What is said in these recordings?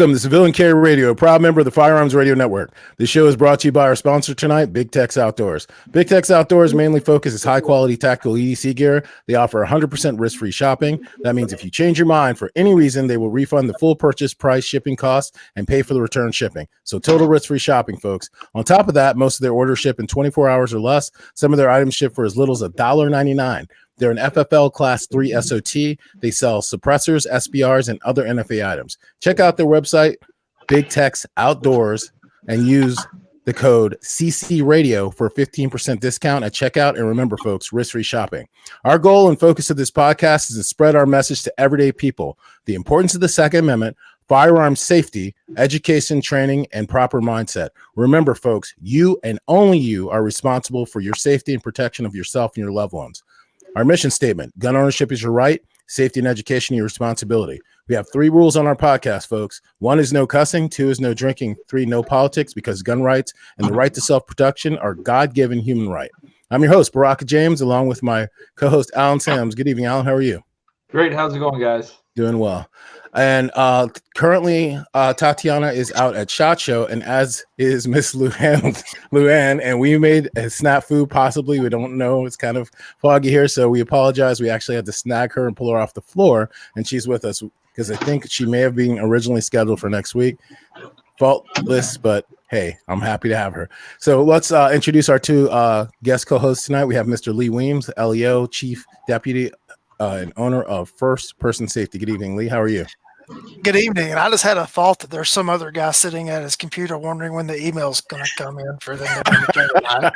Welcome to Civilian Carry Radio, a proud member of the Firearms Radio Network. This show is brought to you by our sponsor tonight, Big Tex Outdoors. Big Tex Outdoors mainly focuses high-quality tactical EDC gear. They offer 100% risk-free shopping. That means if you change your mind for any reason, they will refund the full purchase price, shipping costs, and pay for the return shipping. So total risk-free shopping, folks. On top of that, most of their orders ship in 24 hours or less. Some of their items ship for as little as $1.99. They're an FFL Class 3 SOT. They sell suppressors, SBRs, and other NFA items. Check out their website, Big Tex Outdoors, and use the code CC Radio for a 15% discount at checkout. And remember, folks, risk-free shopping. Our goal and focus of this podcast is to spread our message to everyday people. The importance of the Second Amendment, firearm safety, education, training, and proper mindset. Remember, folks, you and only you are responsible for your safety and protection of yourself and your loved ones. Our mission statement: gun ownership is your right, safety and education your responsibility. We have 3 rules on our podcast, folks. 1 is no cussing, 2 is no drinking, 3, no politics, because gun rights and the right to self-protection are God-given human right. I'm your host, Baraka James, along with my co-host, Alan Sams. Good evening, Alan. How are you? Great. How's it going, guys? Doing well. And currently, Tatiana is out at SHOT Show, and as is Miss Luann, and we made a snafu, possibly. We don't know. It's kind of foggy here, so we apologize. We actually had to snag her and pull her off the floor, and she's with us because I think she may have been originally scheduled for next week. Faultless, but hey, I'm happy to have her. So let's introduce our 2 guest co-hosts tonight. We have Mr. Lee Weems, LEO, Chief Deputy and owner of First Person Safety. Good evening, Lee. How are you? Good evening. And I just had a thought that there's some other guy sitting at his computer wondering when the email's going to come in for them to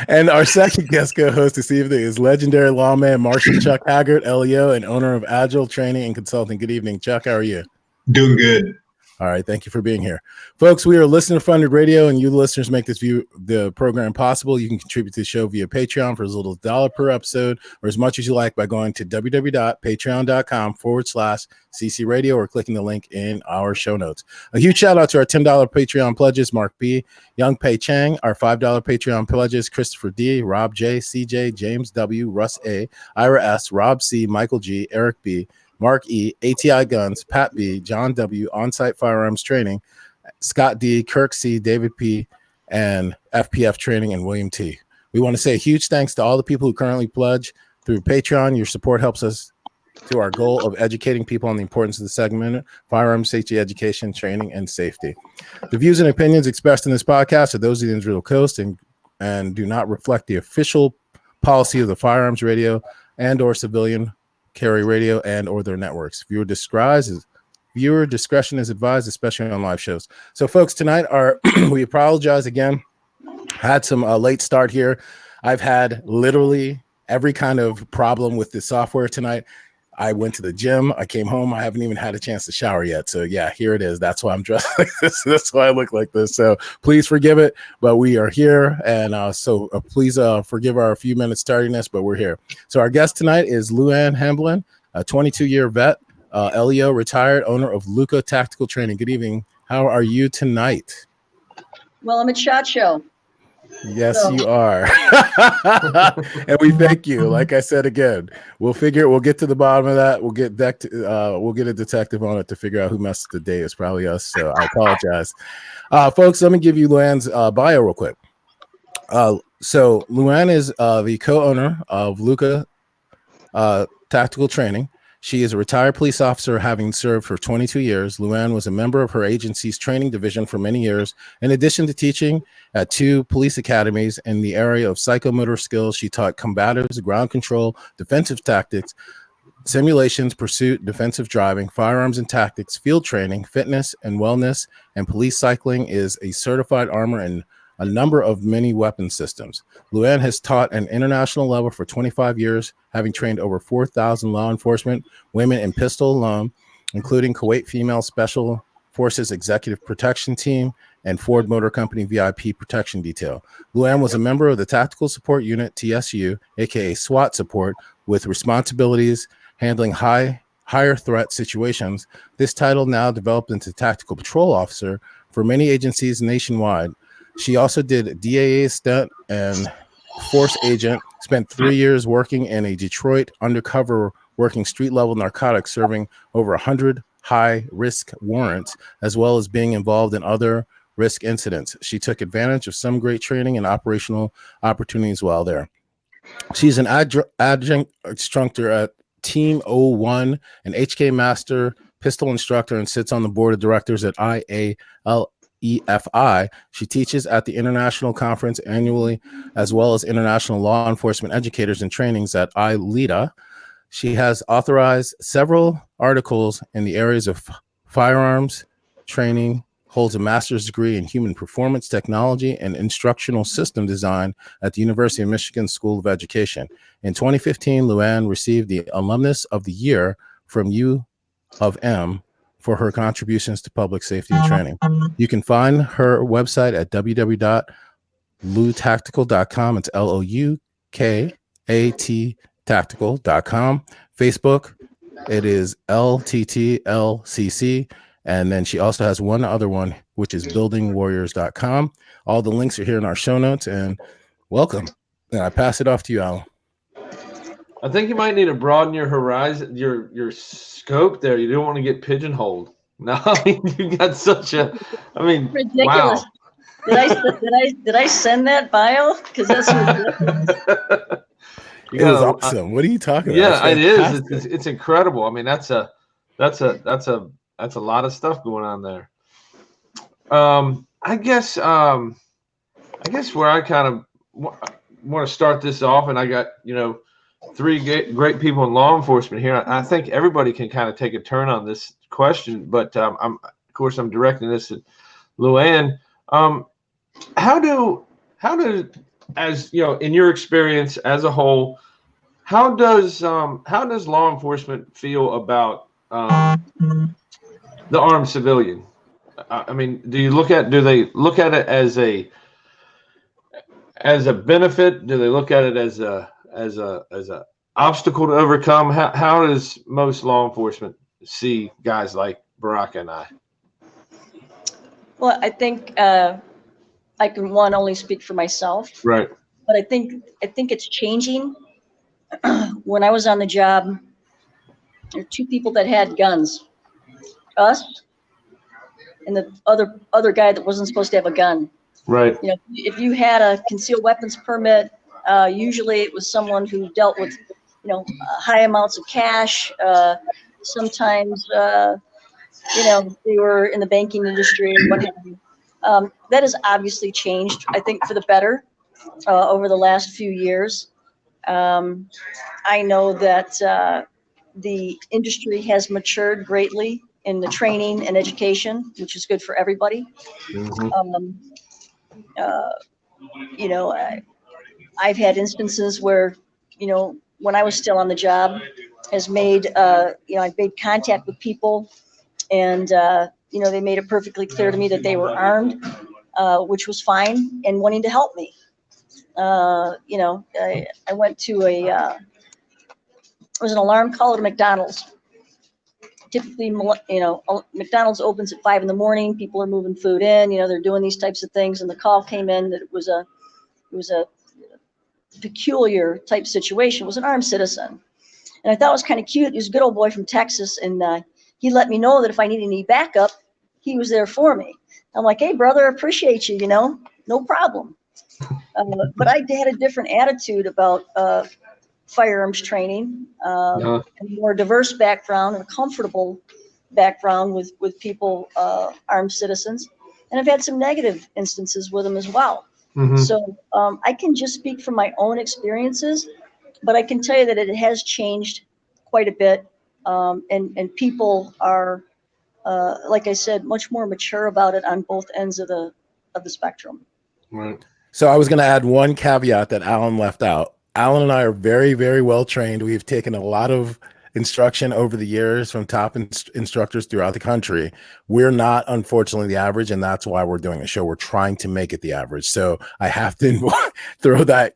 And our second guest co-host this evening is legendary lawman Marshal Chuck Haggart, LEO, and owner of Agile Training and Consulting. Good evening, Chuck. How are you? Doing good. All right. Thank you for being here. Folks, we are listener-funded radio, and you listeners make the program possible. You can contribute to the show via Patreon for as little as $1 per episode or as much as you like by going to www.patreon.com/CC Radio or clicking the link in our show notes. A huge shout-out to our $10 Patreon pledges, Mark B., Young Pei Chang, our $5 Patreon pledges, Christopher D., Rob J., CJ, James W., Russ A., Ira S., Rob C., Michael G., Eric B., Mark E., ATI Guns, Pat B., John W., On-Site Firearms Training, Scott D., Kirk C., David P., and FPF Training, and William T. We want to say a huge thanks to all the people who currently pledge through Patreon. Your support helps us to our goal of educating people on the importance of the Second Amendment, firearm safety, education, training, and safety. The views and opinions expressed in this podcast are those of the Israel Coast and do not reflect the official policy of the Firearms Radio and or Civilian Carry Radio and or their networks. Viewer discretion is advised, especially on live shows. So, folks, tonight we apologize again. Had some late start here. I've had literally every kind of problem with the software tonight. I went to the gym. I came home. I haven't even had a chance to shower yet. So, yeah, here it is. That's why I'm dressed like this. That's why I look like this. So please forgive it. But we are here. And please forgive our few minutes tardiness, but we're here. So our guest tonight is Ann Hamblin, a 22-year vet, LEO, retired, owner of Luca Tactical Training. Good evening. How are you tonight? Well, I'm at SHOT Show. Yes, you are. And we thank you. Like I said again, we'll get to the bottom of that. We'll get a detective on it to figure out who messed the day. It's probably us. So I apologize. Folks, let me give you Luann's bio real quick. So Luann is the co-owner of Luca Tactical Training. She is a retired police officer, having served for 22 years. Luann was a member of her agency's training division for many years. In addition to teaching at 2 police academies in the area of psychomotor skills, she taught combatives, ground control, defensive tactics, simulations, pursuit, defensive driving, firearms and tactics, field training, fitness and wellness, and police cycling. Is a certified armor and a number of many weapon systems. Luann has taught an international level for 25 years, having trained over 4,000 law enforcement women in pistol alone, including Kuwait Female Special Forces Executive Protection Team and Ford Motor Company VIP Protection Detail. Luann was a member of the Tactical Support Unit, TSU, aka SWAT support, with responsibilities handling higher threat situations. This title now developed into Tactical Patrol Officer for many agencies nationwide. She also did DAA stunt and force agent, spent 3 years working in a Detroit undercover, working street level narcotics, serving over 100 high risk warrants, as well as being involved in other risk incidents. She took advantage of some great training and operational opportunities while there. She's an adjunct instructor at Team 01, an HK Master pistol instructor, and sits on the board of directors at IALEFI. She teaches at the International Conference annually, as well as international law enforcement educators and trainings at ILETA. She has authorized several articles in the areas of firearms training, holds a master's degree in human performance technology and instructional system design at the University of Michigan School of Education. In 2015, Luann received the Alumnus of the Year from U of M for her contributions to public safety and training. You can find her website at www.loutactical.com. It's LOUKAT tactical.com. Facebook, it is LTTLCC. And then she also has one other one, which is buildingwarriors.com. All the links are here in our show notes. And welcome. And I pass it off to you, Alan. I think you might need to broaden your horizon, your scope there. You don't want to get pigeonholed. No, I mean, you got such a, I mean, Ridiculous. Wow. Did I send that bio? Because that's ridiculous. It was awesome. What are you talking about? Yeah, it is. It's incredible. I mean, that's a lot of stuff going on there. I guess where I kind of want to start this off, and I got, three great people in law enforcement here. I think everybody can kind of take a turn on this question, but I'm directing this at Luann. How do, as in your experience as a whole, how does law enforcement feel about the armed civilian? I mean, do they look at it as a benefit? Do they look at it as a obstacle to overcome? How does most law enforcement see guys like Baraka and I? Well, I think I can only speak for myself, Right? but I think it's changing. When I was on the job, there were two people that had guns, us and the other guy that wasn't supposed to have a gun. Right. If you had a concealed weapons permit, usually it was someone who dealt with, high amounts of cash. Sometimes, they were in the banking industry and what have you. That has obviously changed, I think, for the better over the last few years. I know that the industry has matured greatly in the training and education, which is good for everybody. Mm-hmm. I've had instances where, when I was still on the job, I made contact with people, and they made it perfectly clear to me that they were armed, which was fine, and wanting to help me. I went to it was an alarm call at a McDonald's. Typically, McDonald's opens at 5 a.m. People are moving food in. They're doing these types of things, and the call came in that it was a peculiar type situation. It was an armed citizen, and I thought it was kind of cute. He was a good old boy from Texas, and he let me know that if I needed any backup, he was there for me. I'm like, hey, brother, appreciate you. No problem. But I had a different attitude about firearms training, and a more diverse background and a comfortable background with people, armed citizens. And I've had some negative instances with them as well. Mm-hmm. So I can just speak from my own experiences, but I can tell you that it has changed quite a bit. And people are, like I said, much more mature about it on both ends of the spectrum. Right. So I was going to add one caveat that Alan left out. Alan and I are very, very well trained. We've taken a lot of instruction over the years from top instructors throughout the country. We're not, unfortunately, the average, and that's why we're doing a show. We're trying to make it the average. So I have to throw that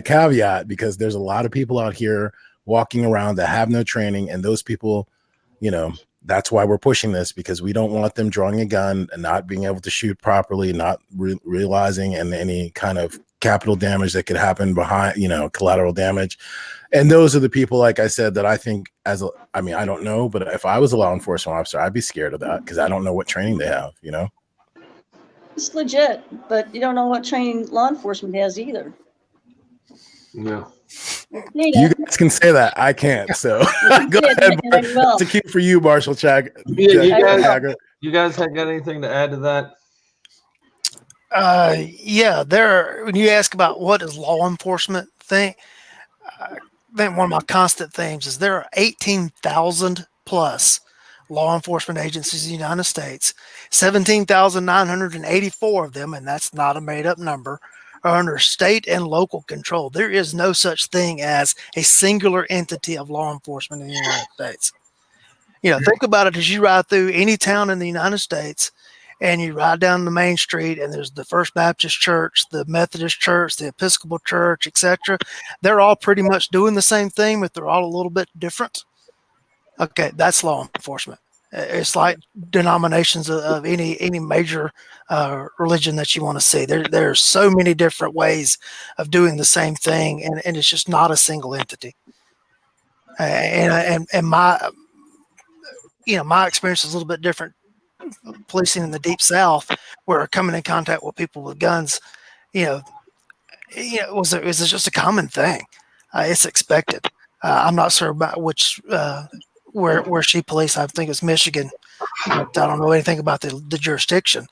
caveat, because there's a lot of people out here walking around that have no training, and those people, that's why we're pushing this, because we don't want them drawing a gun and not being able to shoot properly, not realizing in any kind of capital damage that could happen behind, collateral damage. And those are the people, like I said, that I think I don't know, but if I was a law enforcement officer, I'd be scared of that because I don't know what training they have, It's legit, but you don't know what training law enforcement has either. No. You guys can say that. I can't. So go ahead. That's a cue for you, Marshall Chag. You guys have got anything to add to that? Yeah, when you ask about what is law enforcement thing, I think one of my constant themes is there are 18,000 plus law enforcement agencies in the United States. 17,984 of them, and that's not a made up number, are under state and local control. There is no such thing as a singular entity of law enforcement in the United States. Think about it as you ride through any town in the United States and you ride down the main street and there's the First Baptist Church, the Methodist Church, the Episcopal Church, etc. They're all pretty much doing the same thing, but they're all a little bit different. Okay, that's law enforcement. It's like denominations of any major religion that you want to see. There's so many different ways of doing the same thing, and it's just not a single entity. And my experience is a little bit different. Policing in the Deep South, where coming in contact with people with guns, was just a common thing. It's expected. I'm not sure about which. Where she policed, I think it's Michigan. But I don't know anything about the jurisdiction.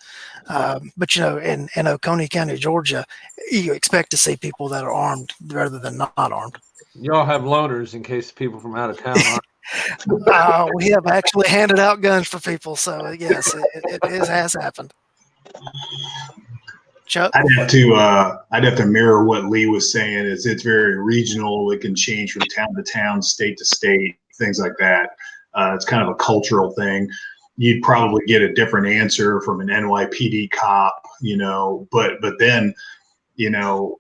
But in Oconee County, Georgia, you expect to see people that are armed rather than not armed. Y'all have loaners in case people from out of town aren't. We have actually handed out guns for people, so yes, it has happened. Chuck? I'd have to mirror what Lee was saying. It's very regional. It can change from town to town, state to state, things like that. It's kind of a cultural thing. You'd probably get a different answer from an NYPD cop, but then, Jim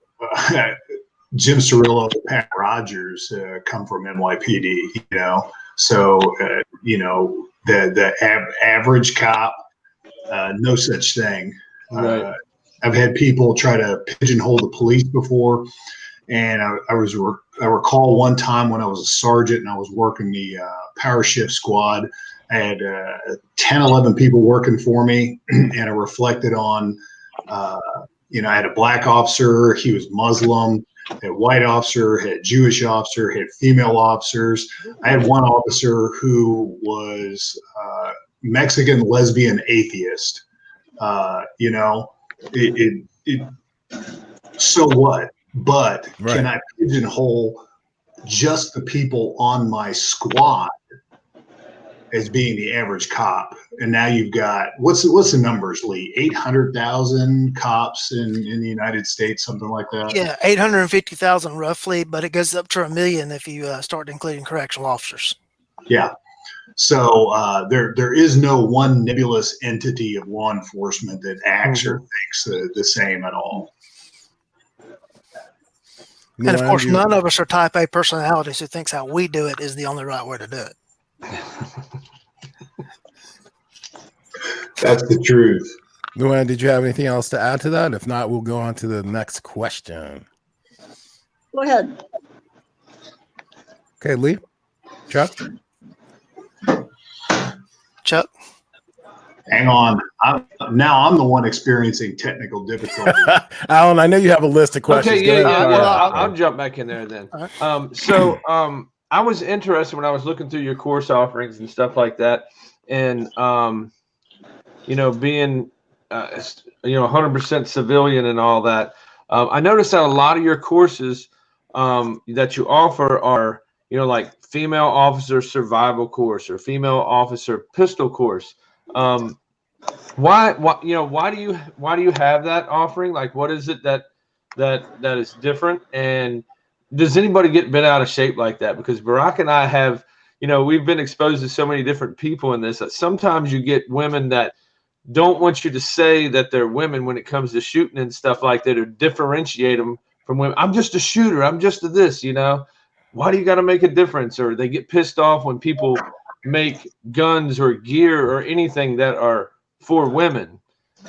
Cirillo, Pat Rogers come from NYPD, so, the average cop, no such thing. Right. I've had people try to pigeonhole the police before. And I recall one time when I was a sergeant and I was working the power shift squad, I had 10, 11 people working for me, and I reflected on, I had a black officer, he was Muslim, had a white officer, had a Jewish officer, had female officers. I had one officer who was Mexican, lesbian, atheist. So what? But right. Can I pigeonhole just the people on my squad as being the average cop? And now you've got what's the numbers, Lee? 800,000 cops in the United States, something like that. Yeah, 850,000 roughly, but it goes up to 1 million if you start including correctional officers. Yeah. So there is no one nebulous entity of law enforcement that acts or thinks the same at all. And of course, none of us are type A personalities who thinks how we do it is the only right way to do it. That's the truth. Luann, did you have anything else to add to that? If not, we'll go on to the next question. Go ahead. Okay, Lee. Chuck? Hang on. I'm the one experiencing technical difficulty. Alan, I know you have a list of questions. Okay, Well, I'll jump back in there then. Right. I was interested when I was looking through your course offerings and stuff like that, and being 100% civilian and all that. I noticed that a lot of your courses that you offer are like female officer survival course or female officer pistol course. Why do you have that offering? Like, what is it that is different? And does anybody get bent out of shape like that? Because Barack and I have, we've been exposed to so many different people in this that sometimes you get women that don't want you to say that they're women when it comes to shooting and stuff like that, or differentiate them from women. I'm just a shooter. I'm just a this, Why do you got to make a difference? Or they get pissed off when people make guns or gear or anything that are for women.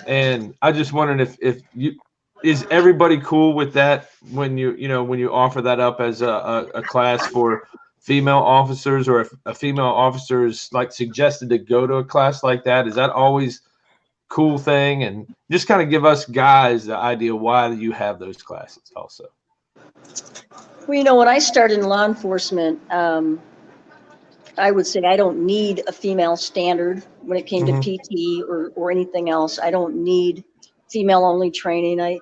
And I just wondered if is everybody cool with that when you offer that up as a class for female officers, or if a female officer is like suggested to go to a class like that, is that always cool thing? And just kind of give us guys the idea why you have those classes also. Well, when I started in law enforcement, I would say I don't need a female standard when it came to PT or anything else. I don't need female only training. I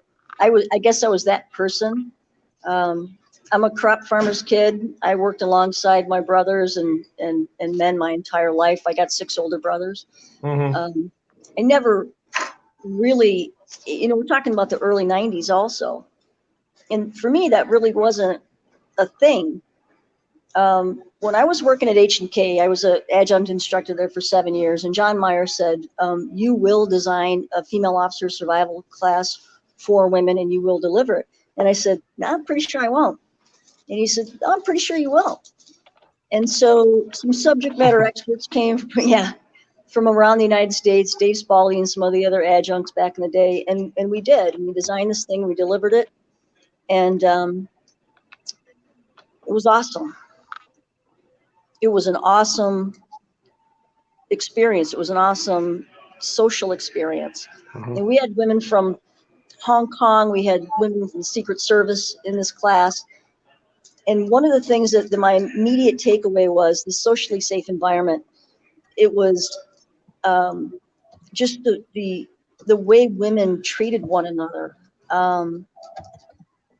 guess I was that person. I'm a crop farmer's kid. I worked alongside my brothers and men my entire life. I got 6 older brothers. I never really, we're talking about the early 90s also. And for me, that really wasn't a thing. When I was working at H&K, I was an adjunct instructor there for 7 years. And John Meyer said, you will design a female officer survival class for women and you will deliver it. And I said, no, I'm pretty sure I won't. And he said, oh, I'm pretty sure you will. And so some subject matter experts came from around the United States, Dave Spalding and some of the other adjuncts back in the day. And we did. And we designed this thing, we delivered it. And it was awesome. It was an awesome experience. It was an awesome social experience. And we had women from Hong Kong. We had women from the Secret Service in this class. And one of the things that my immediate takeaway was the socially safe environment. It was just the way women treated one another.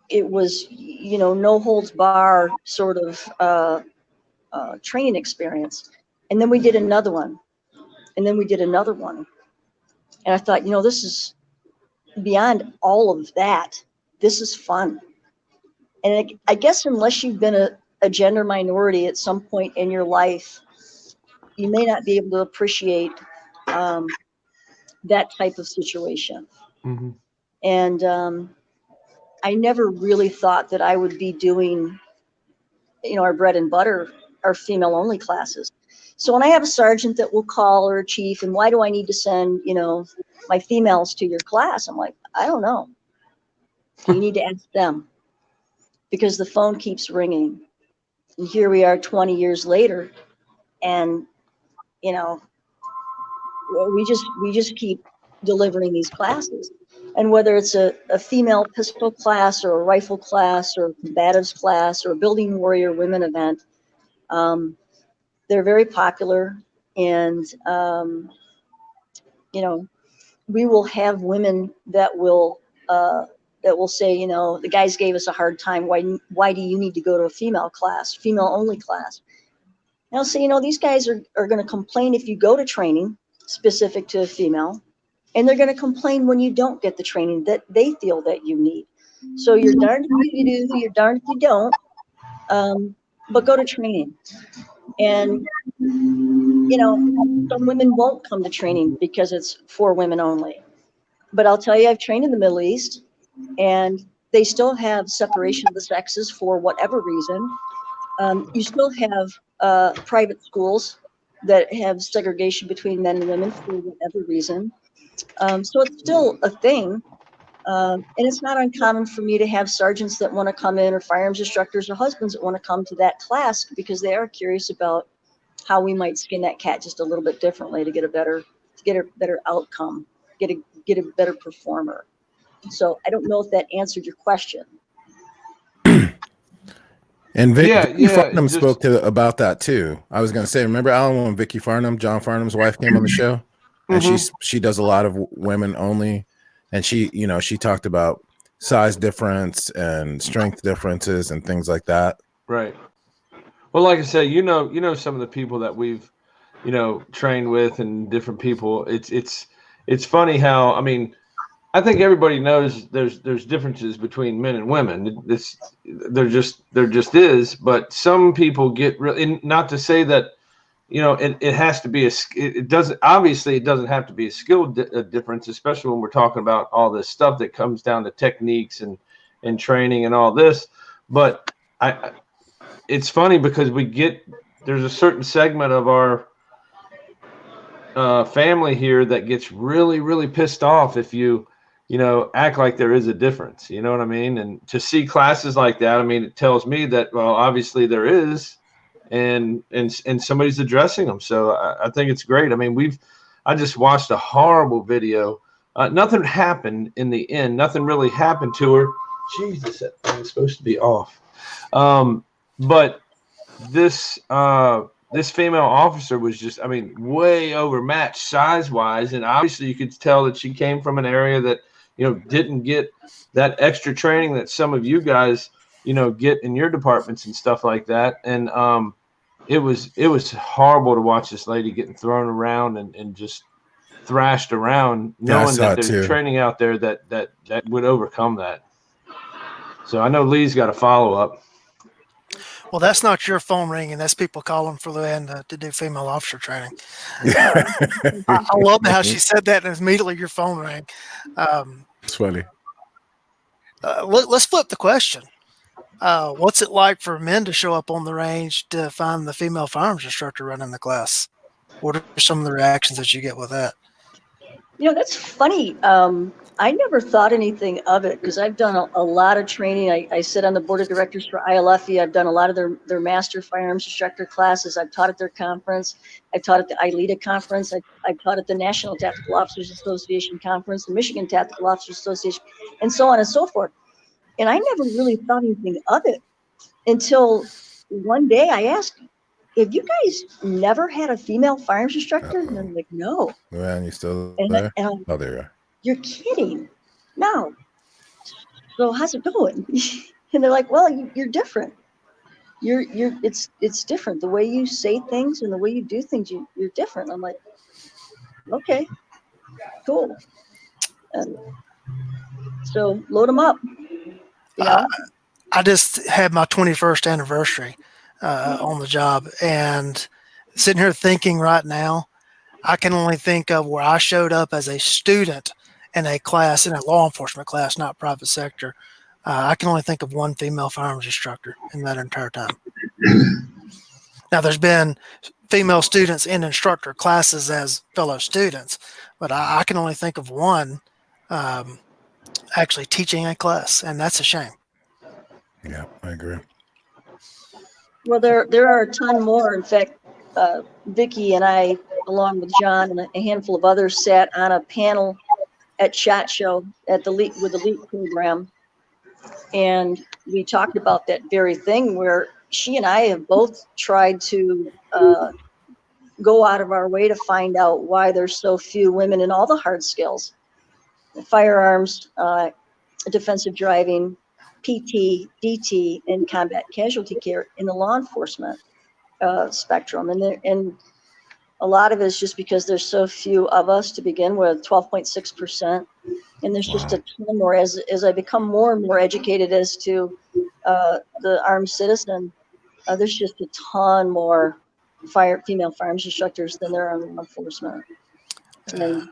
It was, no holds bar sort of training experience. And then we did another one. And then we did another one. And I thought, this is beyond all of that. This is fun. And I guess unless you've been a gender minority at some point in your life, you may not be able to appreciate that type of situation. And I never really thought that I would be doing, our bread and butter, our female only classes. So when I have a sergeant that will call, or a chief, and why do I need to send, my females to your class? I'm like, I don't know. You need to ask them, because the phone keeps ringing. And here we are 20 years later, and, we just keep delivering these classes. And whether it's a female pistol class or a rifle class or a combatives class or a building warrior women event, they're very popular. And, we will have women that will say, the guys gave us a hard time. Why do you need to go to a female class, female only class? And I'll say, these guys are going to complain if you go to training specific to a female, and they're going to complain when you don't get the training that they feel that you need. So you're darned if you do, you're darned if you don't, but go to training. And, some women won't come to training because it's for women only. But I'll tell you, I've trained in the Middle East, and they still have separation of the sexes for whatever reason. You still have private schools that have segregation between men and women for whatever reason. So it's still a thing. And it's not uncommon for me to have sergeants that want to come in, or firearms instructors or husbands that want to come to that class because they are curious about how we might skin that cat just a little bit differently to get a better outcome, get a better performer. So I don't know if that answered your question. And Vicky Farnham spoke about that too. I was going to say, remember Alan, when Vicky Farnham, John Farnham's wife, came on the show, and she does a lot of women only, and she talked about size difference and strength differences and things like that. Right. Well, like I said, some of the people that we've, trained with, and different people. It's funny how, I think everybody knows there's differences between men and women. There just is. But some people get really, not to say that, it has to be it doesn't have to be a skill difference, especially when we're talking about all this stuff that comes down to techniques and training and all this. But it's funny because there's a certain segment of our family here that gets really, really pissed off if you act like there is a difference. You know what I mean? And to see classes like that, I mean, it tells me that, well, obviously there is, and somebody's addressing them. So I think it's great. I mean, I just watched a horrible video. Nothing happened in the end. Nothing really happened to her. Jesus, that thing's supposed to be off. But this female officer was just, I mean, way overmatched size-wise, and obviously you could tell that she came from an area that, didn't get that extra training that some of you guys, get in your departments and stuff like that. And it was horrible to watch this lady getting thrown around and just thrashed around, knowing that there's training out there that would overcome that. So I know Lee's got a follow-up. Well, that's not your phone ringing. That's people calling for Luann to do female officer training. I love how she said that and immediately your phone rang. It's funny. Let's flip the question. What's it like for men to show up on the range to find the female firearms instructor running the class? What are some of the reactions that you get with that? That's funny. I never thought anything of it because I've done a lot of training. I sit on the board of directors for ILFE. I've done a lot of their master firearms instructor classes. I've taught at their conference. I've taught at the ILETA conference. I've taught at the National Tactical Officers Association conference, the Michigan Tactical Officers Association, and so on and so forth. And I never really thought anything of it until one day I asked, have you guys never had a female firearms instructor? And they're like, no. Man, you still there? Oh, there you are. You're kidding. No. So how's it going? And they're like, well, you're different. It's different. The way you say things and the way you do things, you're different. I'm like, okay, cool. And so load them up. I just had my 21st anniversary on the job, and sitting here thinking right now, I can only think of where I showed up as a student in a class, in a law enforcement class, not private sector. I can only think of one female firearms instructor in that entire time. Now, there's been female students in instructor classes as fellow students, but I can only think of one actually teaching a class, and that's a shame. Yeah, I agree. Well, there are a ton more. In fact, Vicki and I, along with John and a handful of others, sat on a panel at SHOT Show with the LEAP program, and we talked about that very thing where she and I have both tried to go out of our way to find out why there's so few women in all the hard skills, firearms, defensive driving, PT, DT, and combat casualty care in the law enforcement spectrum. And a lot of it is just because there's so few of us to begin with, 12.6%. And there's just a ton more as I become more and more educated as to the armed citizen. There's just a ton more female firearms instructors than there are in law enforcement. And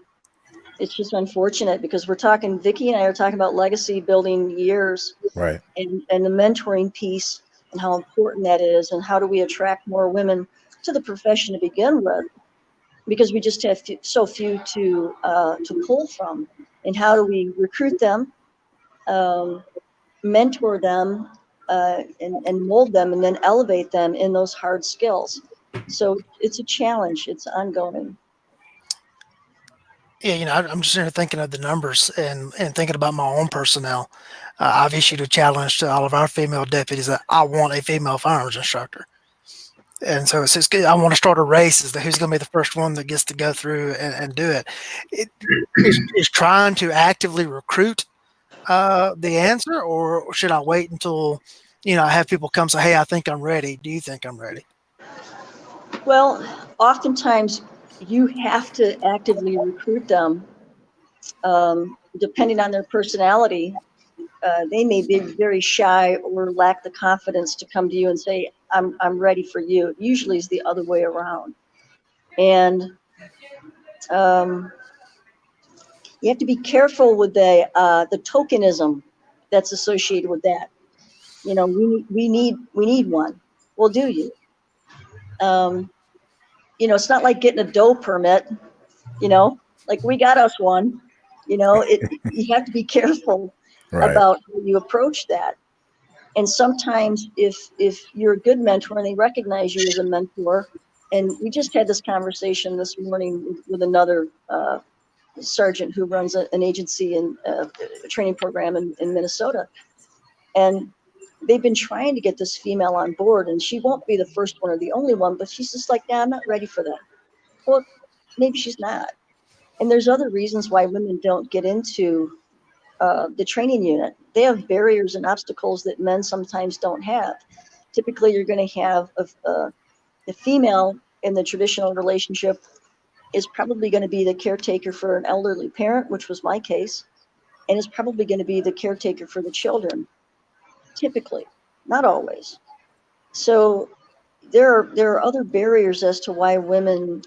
it's just unfortunate because Vicki and I are talking about legacy building years, right? And the mentoring piece and how important that is, and how do we attract more women to the profession to begin with, because we just have so few to pull from. And how do we recruit them, mentor them, and mold them, and then elevate them in those hard skills? So it's a challenge. It's ongoing. Yeah, I'm just here thinking of the numbers and thinking about my own personnel. I've issued a challenge to all of our female deputies that I want a female firearms instructor. And so it's good. I want to start a race as to who's going to be the first one that gets to go through and do it. Is trying to actively recruit the answer, or should I wait until, I have people come say, hey, I think I'm ready. Do you think I'm ready? Well, oftentimes you have to actively recruit them. Depending on their personality, they may be very shy or lack the confidence to come to you and say, I'm ready for you. It usually is the other way around. And you have to be careful with the tokenism that's associated with that. We need one. Well, do you? It's not like getting a doe permit, like we got us one, You have to be careful Right. about how you approach that. And sometimes if you're a good mentor and they recognize you as a mentor, and we just had this conversation this morning with another sergeant who runs an agency and a training program in Minnesota. And they've been trying to get this female on board, and she won't be the first one or the only one, but she's just like, yeah, I'm not ready for that. Well, maybe she's not. And there's other reasons why women don't get into the training unit. They have barriers and obstacles that men sometimes don't have. Typically, you're going to have the female in the traditional relationship is probably going to be the caretaker for an elderly parent, which was my case, and is probably going to be the caretaker for the children, typically, not always. So there are other barriers as to why women,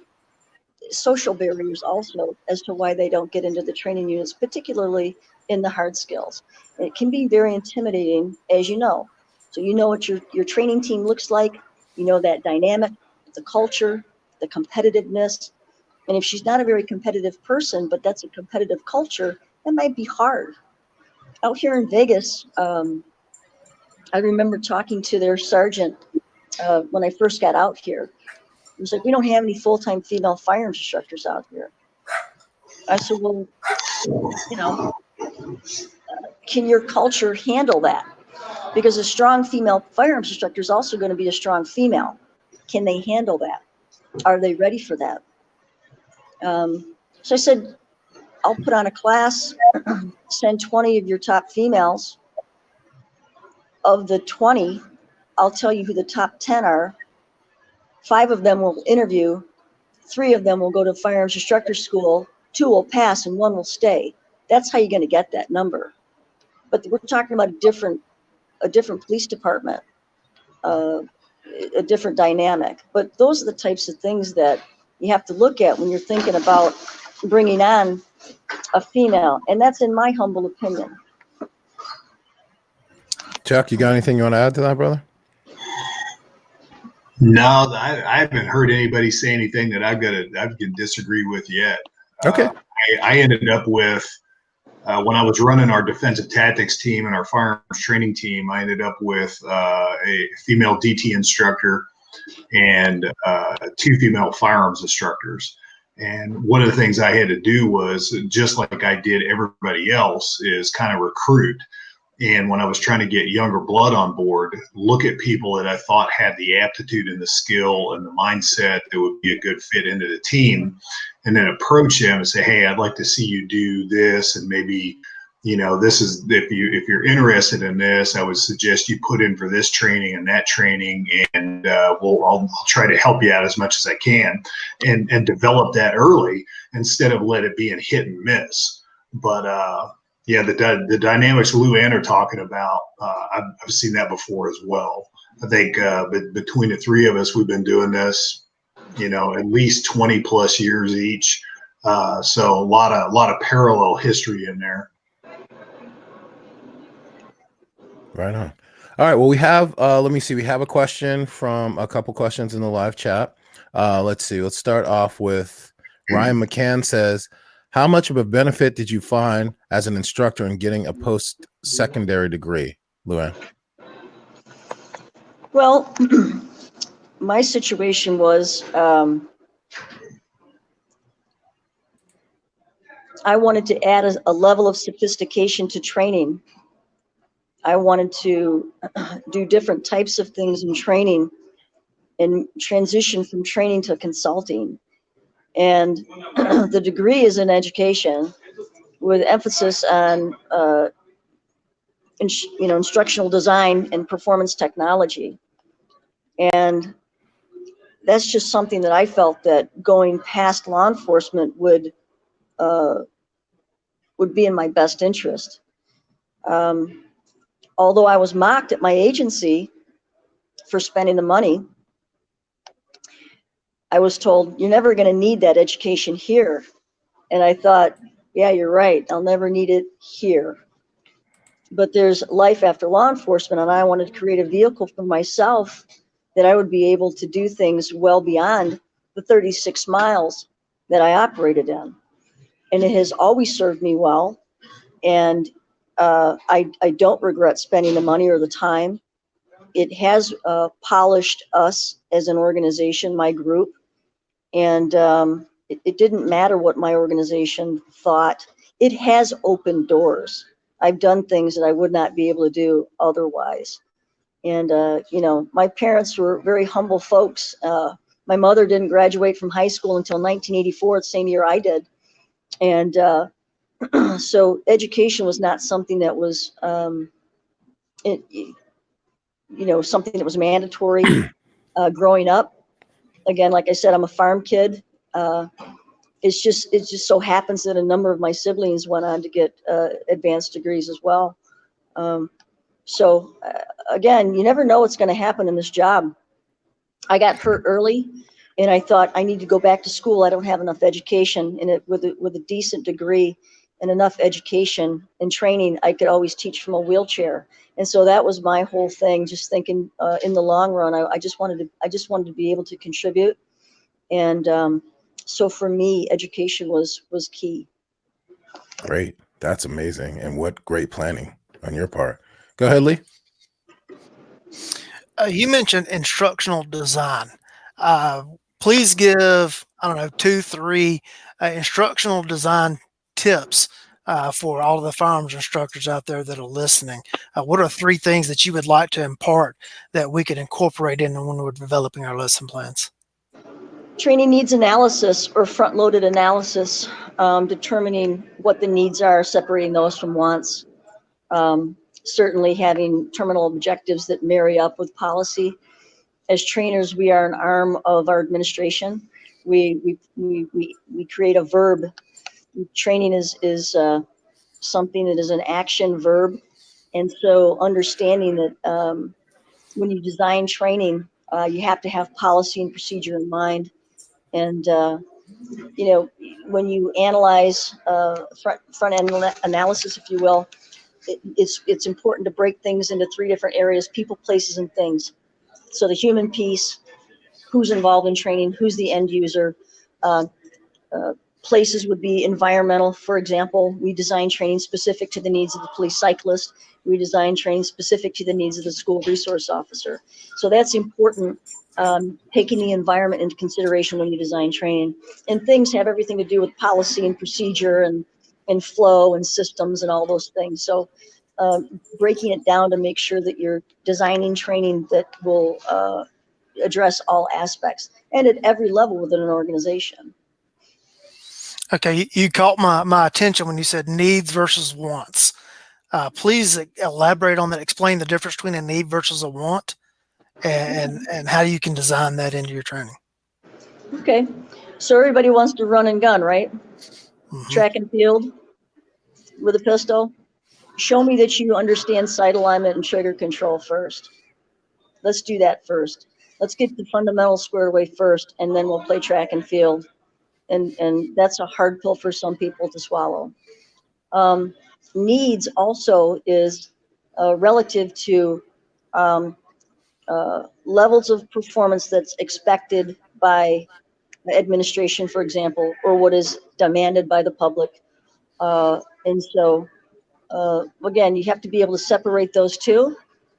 social barriers also, as to why they don't get into the training units, particularly in the hard skills. And it can be very intimidating, as you know. So you know what your training team looks like, you know that dynamic, the culture, the competitiveness. And if she's not a very competitive person, but that's a competitive culture, that might be hard. Out here in Vegas, I remember talking to their sergeant when I first got out here. He was like, we don't have any full-time female firearms instructors out here. I said, well, can your culture handle that? Because a strong female firearms instructor is also going to be a strong female. Can they handle that? Are they ready for that? So I said, I'll put on a class, send 20 of your top females. Of the 20, I'll tell you who the top 10 are. 5 of them will interview. 3 of them will go to firearms instructor school. 2 will pass and 1 will stay. That's how you're going to get that number. But we're talking about a different police department, a different dynamic. But those are the types of things that you have to look at when you're thinking about bringing on a female. And that's in my humble opinion. Chuck, you got anything you want to add to that, brother? No, I haven't heard anybody say anything that I can disagree with yet. Okay. I ended up with, when I was running our defensive tactics team and our firearms training team, I ended up with a female DT instructor and 2 female firearms instructors. And one of the things I had to do was, just like I did everybody else, is kind of recruit. And when I was trying to get younger blood on board, look at people that I thought had the aptitude and the skill and the mindset that would be a good fit into the team, and then approach them and say, hey, I'd like to see you do this. And maybe, this is, if you're interested in this, I would suggest you put in for this training and that training, and I'll try to help you out as much as I can, and develop that early instead of let it be a hit and miss. But, yeah, the dynamics Lou Ann are talking about, I've seen that before as well. I think between the 3 of us, we've been doing this, at least 20 plus years each. So a lot of parallel history in there. Right on. All right. Well, we have, let me see. We have a question from a couple questions in the live chat. Let's see. Let's start off with Ryan McCann says, how much of a benefit did you find as an instructor in getting a post-secondary degree, Luann? Well, my situation was I wanted to add a level of sophistication to training. I wanted to do different types of things in training and transition from training to consulting. And the degree is in education with emphasis on instructional design and performance technology. And that's just something that I felt that going past law enforcement would be in my best interest. Although I was mocked at my agency for spending the money, I was told, you're never going to need that education here. And I thought, yeah, you're right. I'll never need it here. But there's life after law enforcement, and I wanted to create a vehicle for myself that I would be able to do things well beyond the 36 miles that I operated in. and it has always served me well. And I don't regret spending the money or the time. It has polished us as an organization, my group, and it didn't matter what my organization thought. It has opened doors. I've done things that I would not be able to do otherwise. And, my parents were very humble folks. My mother didn't graduate from high school until 1984, the same year I did. And so education was not something that was, something that was mandatory growing up. Again, like I said, I'm a farm kid. It just so happens that a number of my siblings went on to get advanced degrees as well. So again, you never know what's going to happen in this job. I got hurt early, and I thought I need to go back to school. I don't have enough education, and with a decent degree and enough education and training, I could always teach from a wheelchair. And so that was my whole thing. Just thinking in the long run, I just wanted to be able to contribute. And so for me, education was key. Great. That's amazing. And what great planning on your part. Go ahead, Lee. You mentioned instructional design. Please give, 2, 3 instructional design tips for all of the firearms instructors out there that are listening. What are 3 things that you would like to impart that we could incorporate in when we're developing our lesson plans? Training needs analysis or front-loaded analysis, determining what the needs are, separating those from wants. Certainly having terminal objectives that marry up with policy. As trainers, we are an arm of our administration. We create a verb. Training is something that is an action verb. And so understanding that when you design training, you have to have policy and procedure in mind. And, when you analyze front-end analysis, if you will, it's important to break things into 3 different areas: people, places, and things. So the human piece, who's involved in training, who's the end user. Places would be environmental. For example, we design training specific to the needs of the police cyclist. We design training specific to the needs of the school resource officer. So that's important, taking the environment into consideration when you design training. And things have everything to do with policy and procedure and flow and systems and all those things. So breaking it down to make sure that you're designing training that will address all aspects and at every level within an organization. Okay, you caught my attention when you said needs versus wants. Please elaborate on that. Explain the difference between a need versus a want, and how you can design that into your training. Okay, so everybody wants to run and gun, right? Mm-hmm. Track and field with a pistol. Show me that you understand sight alignment and trigger control first. Let's do that first. Let's get the fundamentals squared away first, and then we'll play track and field. And that's a hard pill for some people to swallow. Needs also is relative to levels of performance that's expected by administration, for example, or what is demanded by the public. And so, again, you have to be able to separate those 2.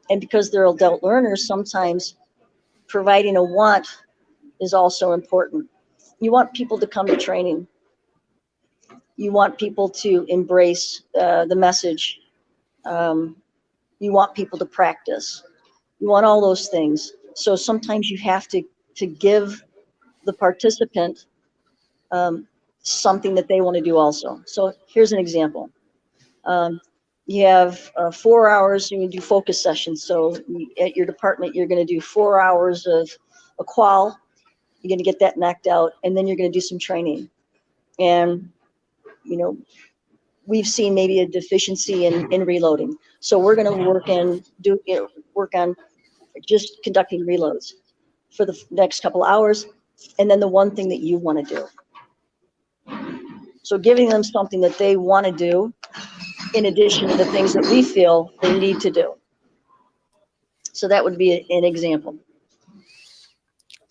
And because they're adult learners, sometimes providing a want is also important. You want people to come to training. You want people to embrace the message. You want people to practice. You want all those things. So sometimes you have to give the participant something that they want to do also. So here's an example. You have 4 hours, you can do focus sessions. So at your department, you're going to do 4 hours of a qual. You're going to get that knocked out, and then you're going to do some training. And, we've seen maybe a deficiency in reloading. So we're going to work on just conducting reloads for the next couple hours, and then the one thing that you want to do. So giving them something that they want to do in addition to the things that we feel they need to do. So that would be an example.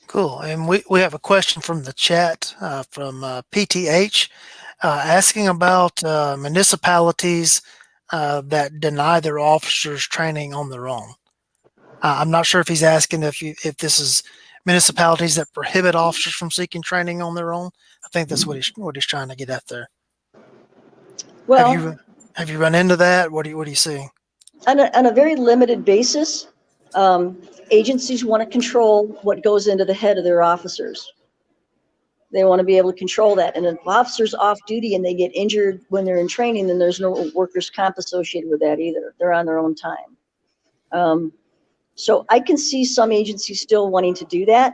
Cool. And we have a question from the chat from PTH. asking about municipalities that deny their officers training on their own. I'm not sure if he's asking if this is municipalities that prohibit officers from seeking training on their own. I think that's what he's trying to get at there. Well, Have you run into that? What do you see? on a very limited basis, agencies want to control what goes into the head of their officers. They want to be able to control that. And if officers off duty and they get injured when they're in training, then there's no workers' comp associated with that either. They're on their own time. So I can see some agencies still wanting to do that,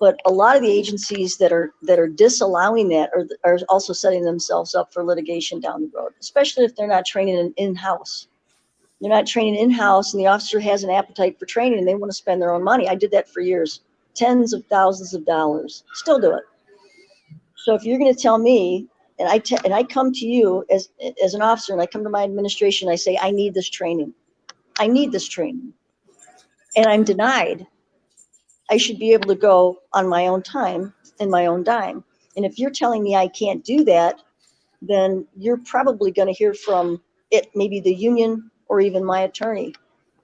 but a lot of the agencies that are disallowing that are also setting themselves up for litigation down the road, especially if they're not training in-house. They're not training in-house, and the officer has an appetite for training, and they want to spend their own money. I did that for years, tens of thousands of dollars. Still do it. So if you're going to tell me, and I come to you as an officer, and I come to my administration, I say, I need this training. I need this training. And I'm denied. I should be able to go on my own time and my own dime. And if you're telling me I can't do that, then you're probably going to hear from it, maybe the union or even my attorney,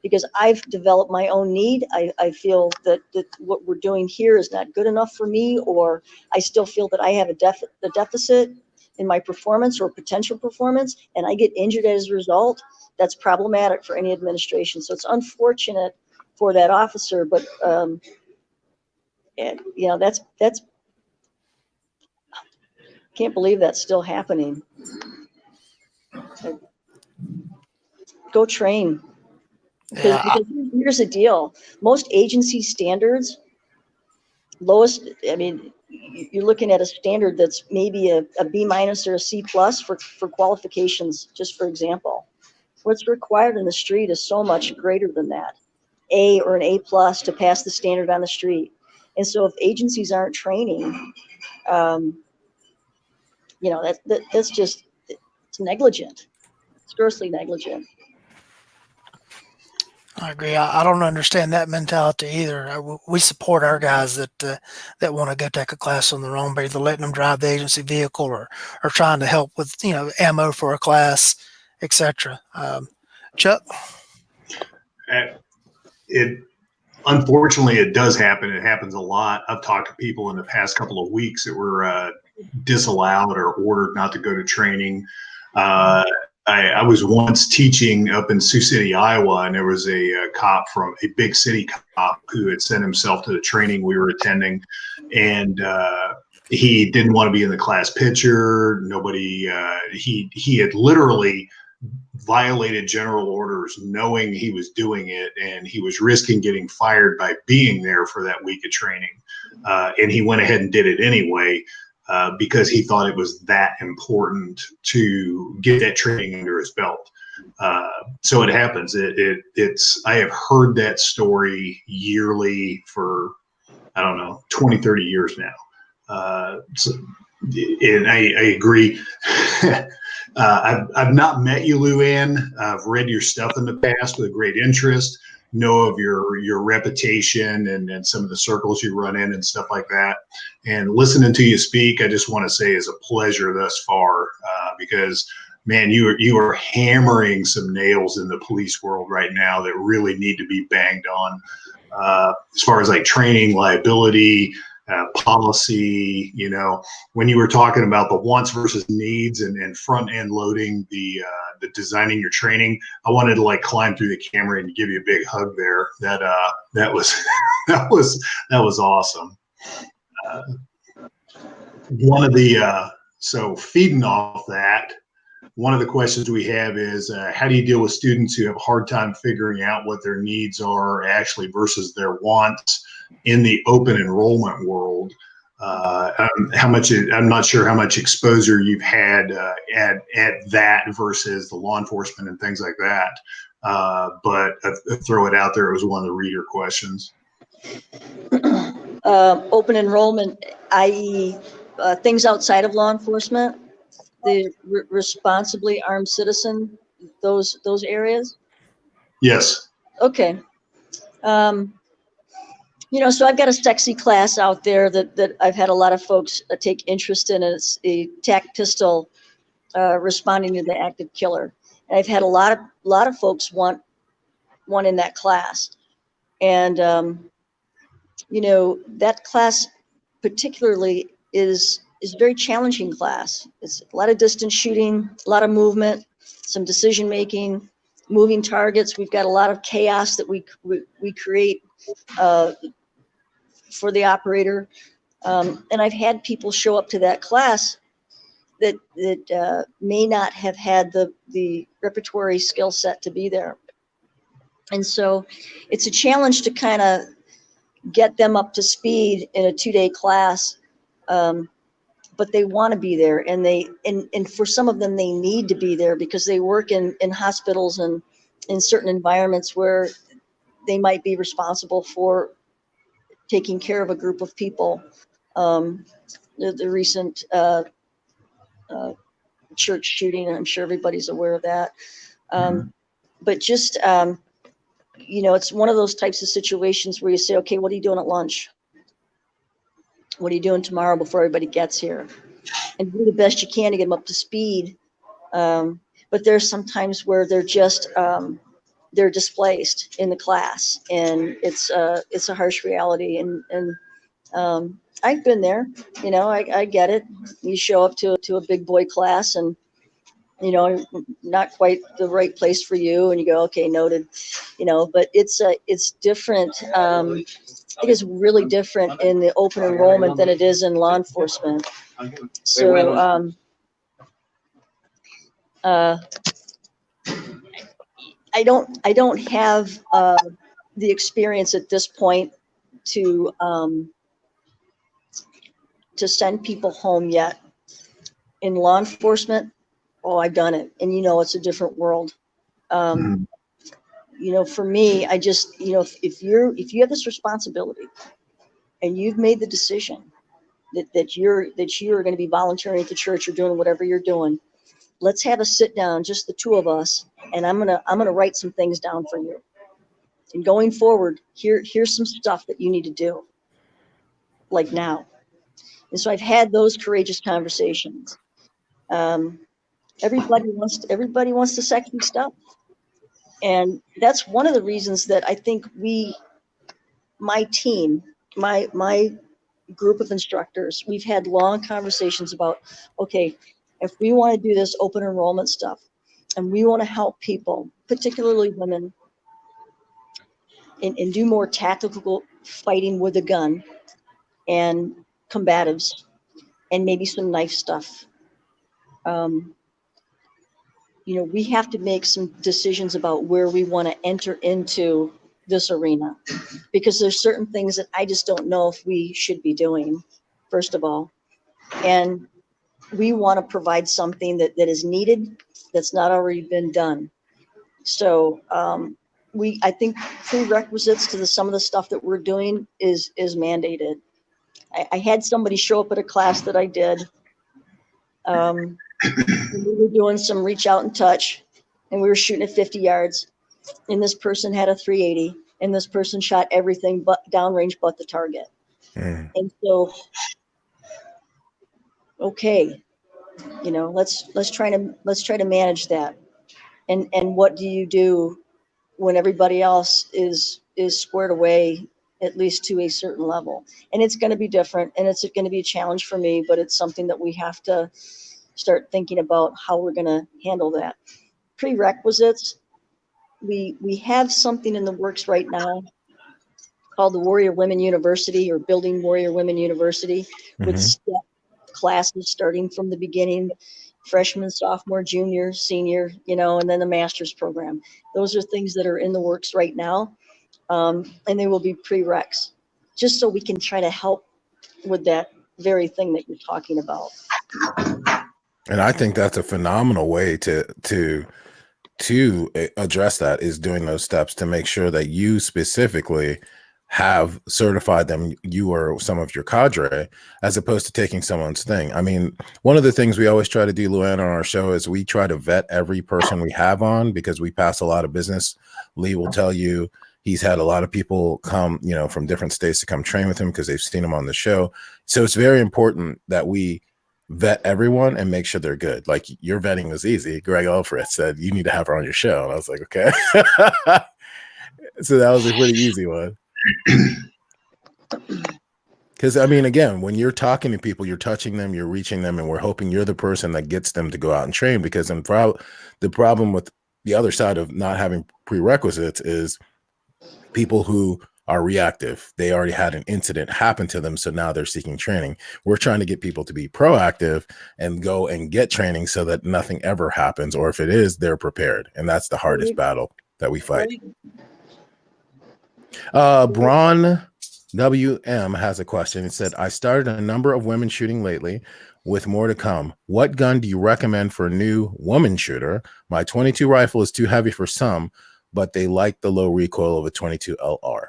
because I've developed my own need. I feel that what we're doing here is not good enough for me, or I still feel that I have a deficit in my performance or potential performance, and I get injured as a result. That's problematic for any administration. So it's unfortunate for that officer, but and, you know, that's can't believe that's still happening. Go train. Because here's the deal. Most agency standards, lowest, I mean, you're looking at a standard that's maybe a B- or a C+ for qualifications, just for example. What's required in the street is so much greater than that. A or an A+ to pass the standard on the street. And so if agencies aren't training, you know, that's just, it's negligent. It's grossly negligent. I agree. I don't understand that mentality either. We support our guys that want to go take a class on their own, by either letting them drive the agency vehicle or trying to help with, you know, ammo for a class, etc. Chuck? Unfortunately, it does happen. It happens a lot. I've talked to people in the past couple of weeks that were disallowed or ordered not to go to training. I was once teaching up in Sioux City, Iowa, and there was a cop from a big city cop who had sent himself to the training we were attending, and he didn't want to be in the class picture. Nobody. He had literally violated general orders knowing he was doing it, and he was risking getting fired by being there for that week of training, and he went ahead and did it anyway. Because he thought it was that important to get that training under his belt. So it happens. It's I have heard that story yearly for, I don't know, 20, 30 years now. And I agree. I've not met you, Lou Ann. I've read your stuff in the past with great interest, know of your reputation and some of the circles you run in and stuff like that. And listening to you speak, I just want to say is a pleasure thus far, because man, you are hammering some nails in the police world right now that really need to be banged on, as far as like training, liability, policy. You know, when you were talking about the wants versus needs and front end loading the designing your training, I wanted to like climb through the camera and give you a big hug there. That was that was awesome. One of the so feeding off that, one of the questions we have is how do you deal with students who have a hard time figuring out what their needs are actually versus their wants in the open enrollment world? How much? I'm not sure how much exposure you've had at that versus the law enforcement and things like that. But I throw it out there. It was one of the reader questions. Open enrollment, i.e., things outside of law enforcement, the responsibly armed citizen, those areas. Yes. Okay. So I've got a sexy class out there that I've had a lot of folks take interest in. It's a TAC pistol responding to the active killer. And I've had a lot of folks want one in that class. And, that class particularly is a very challenging class. It's a lot of distance shooting, a lot of movement, some decision making, moving targets. We've got a lot of chaos that we create for the operator. And I've had people show up to that class that may not have had the repertory skill set to be there. And so it's a challenge to kind of get them up to speed in a 2-day class. But they want to be there, and for some of them, they need to be there because they work in hospitals and in certain environments where they might be responsible for taking care of a group of people. The recent church shooting, I'm sure everybody's aware of that. But just, it's one of those types of situations where you say, okay, what are you doing at lunch? What are you doing tomorrow before everybody gets here? And do the best you can to get them up to speed. But there's some times where they're just, they're displaced in the class, and it's a harsh reality. And I've been there, I get it. You show up to a big boy class and, not quite the right place for you. And you go, okay, noted, but it's different. It is really different in the open enrollment than it is in law enforcement. So, I don't have the experience at this point to send people home yet. In law enforcement, I've done it, and it's a different world. For me, I just, if you have this responsibility and you've made the decision that you're going to be volunteering at the church or doing whatever you're doing, let's have a sit down, just the two of us, and I'm gonna write some things down for you. And going forward, here's some stuff that you need to do, like now. And so I've had those courageous conversations. Everybody wants the sexy stuff. And that's one of the reasons that I think my team, my group of instructors, we've had long conversations about, okay, if we want to do this open enrollment stuff and we want to help people, particularly women, and do more tactical fighting with a gun and combatives and maybe some knife stuff. We have to make some decisions about where we want to enter into this arena, because there's certain things that I just don't know if we should be doing, first of all. And we want to provide something that is needed, that's not already been done. So I think prerequisites to some of the stuff that we're doing is mandated. I had somebody show up at a class that I did. We were doing some reach out and touch, and we were shooting at 50 yards. And this person had a 380, and this person shot everything but downrange but the target. And so, okay, let's try to manage that. And what do you do when everybody else is squared away, at least to a certain level? And it's going to be different, and it's going to be a challenge for me, but it's something that we have to start thinking about how we're going to handle that. Prerequisites, we have something in the works right now called the Warrior Women University, or Building Warrior Women University, with step classes starting from the beginning, freshman, sophomore, junior, senior, and then the master's program. Those are things that are in the works right now, and they will be prereqs, just so we can try to help with that very thing that you're talking about. And I think that's a phenomenal way to address that, is doing those steps to make sure that you specifically have certified them, you or some of your cadre, as opposed to taking someone's thing. I mean, one of the things we always try to do, Luann, on our show is we try to vet every person we have on, because we pass a lot of business. Lee will tell you, He's had a lot of people come, you know, from different states to come train with him because they've seen him on the show. So it's very important that we vet everyone and make sure they're good. Like, your vetting was easy. Greg Alfred said, you need to have her on your show. And I was like, okay. So that was a pretty easy one. Because, I mean, again, when you're talking to people, you're touching them, you're reaching them, and we're hoping you're the person that gets them to go out and train. Because the problem with the other side of not having prerequisites is people who are reactive. They already had an incident happen to them, so now they're seeking training. We're trying to get people to be proactive and go and get training so that nothing ever happens, or if it is, they're prepared. And that's the hardest battle that we fight. Braun WM has a question. It said, I started a number of women shooting lately with more to come. What gun do you recommend for a new woman shooter? My 22 rifle is too heavy for some, but they like the low recoil of a 22 LR.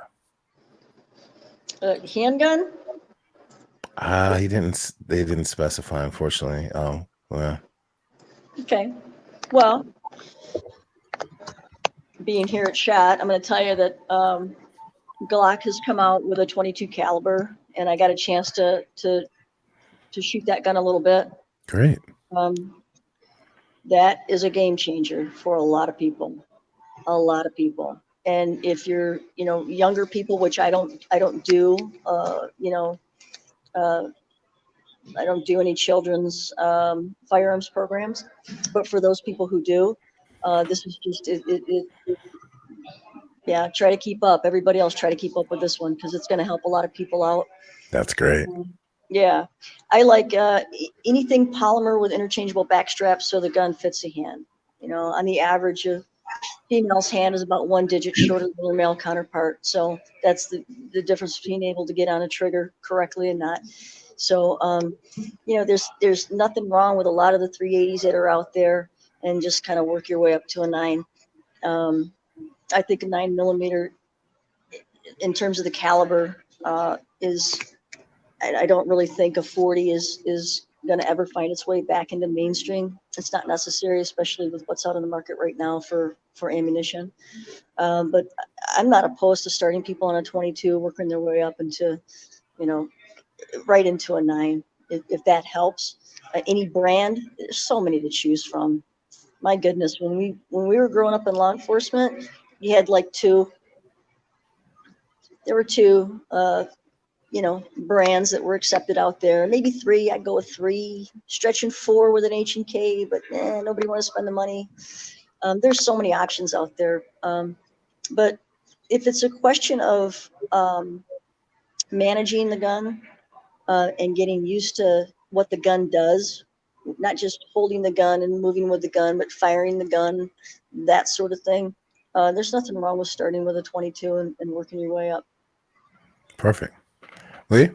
Handgun? They didn't specify, unfortunately. Oh, well. Okay. Well, being here at SHOT, I'm going to tell you that Glock has come out with a 22 caliber, and I got a chance to shoot that gun a little bit. Great. That is a game changer for a lot of people. And if you're, you know, younger people, which I don't do, you know, I don't do any children's firearms programs, but for those people who do, this is just yeah, try to keep up. Everybody else try to keep up with this one because it's going to help a lot of people out. That's great. Yeah, I like anything polymer with interchangeable back straps so the gun fits the hand. You know, on the average, a female's hand is about 1 digit shorter than their male counterpart. So that's the difference between able to get on a trigger correctly and not. So, you know, there's nothing wrong with a lot of the 380s that are out there, and just kind of work your way up to a 9. I think a 9mm in terms of the caliber is, I don't really think a 40 is going to ever find its way back into mainstream. It's not necessary, especially with what's out on the market right now for ammunition. But I'm not opposed to starting people on a 22, working their way up into, you know, right into a 9, if that helps. Any brand, there's so many to choose from. My goodness, when we were growing up in law enforcement, you had like there were two, you know, brands that were accepted out there. Maybe 3. I'd go with 3, stretching 4 with an H&K, but nobody want to spend the money. There's so many options out there. But if it's a question of managing the gun and getting used to what the gun does, not just holding the gun and moving with the gun, but firing the gun, that sort of thing, there's nothing wrong with starting with a 22 and working your way up. Perfect. Lee?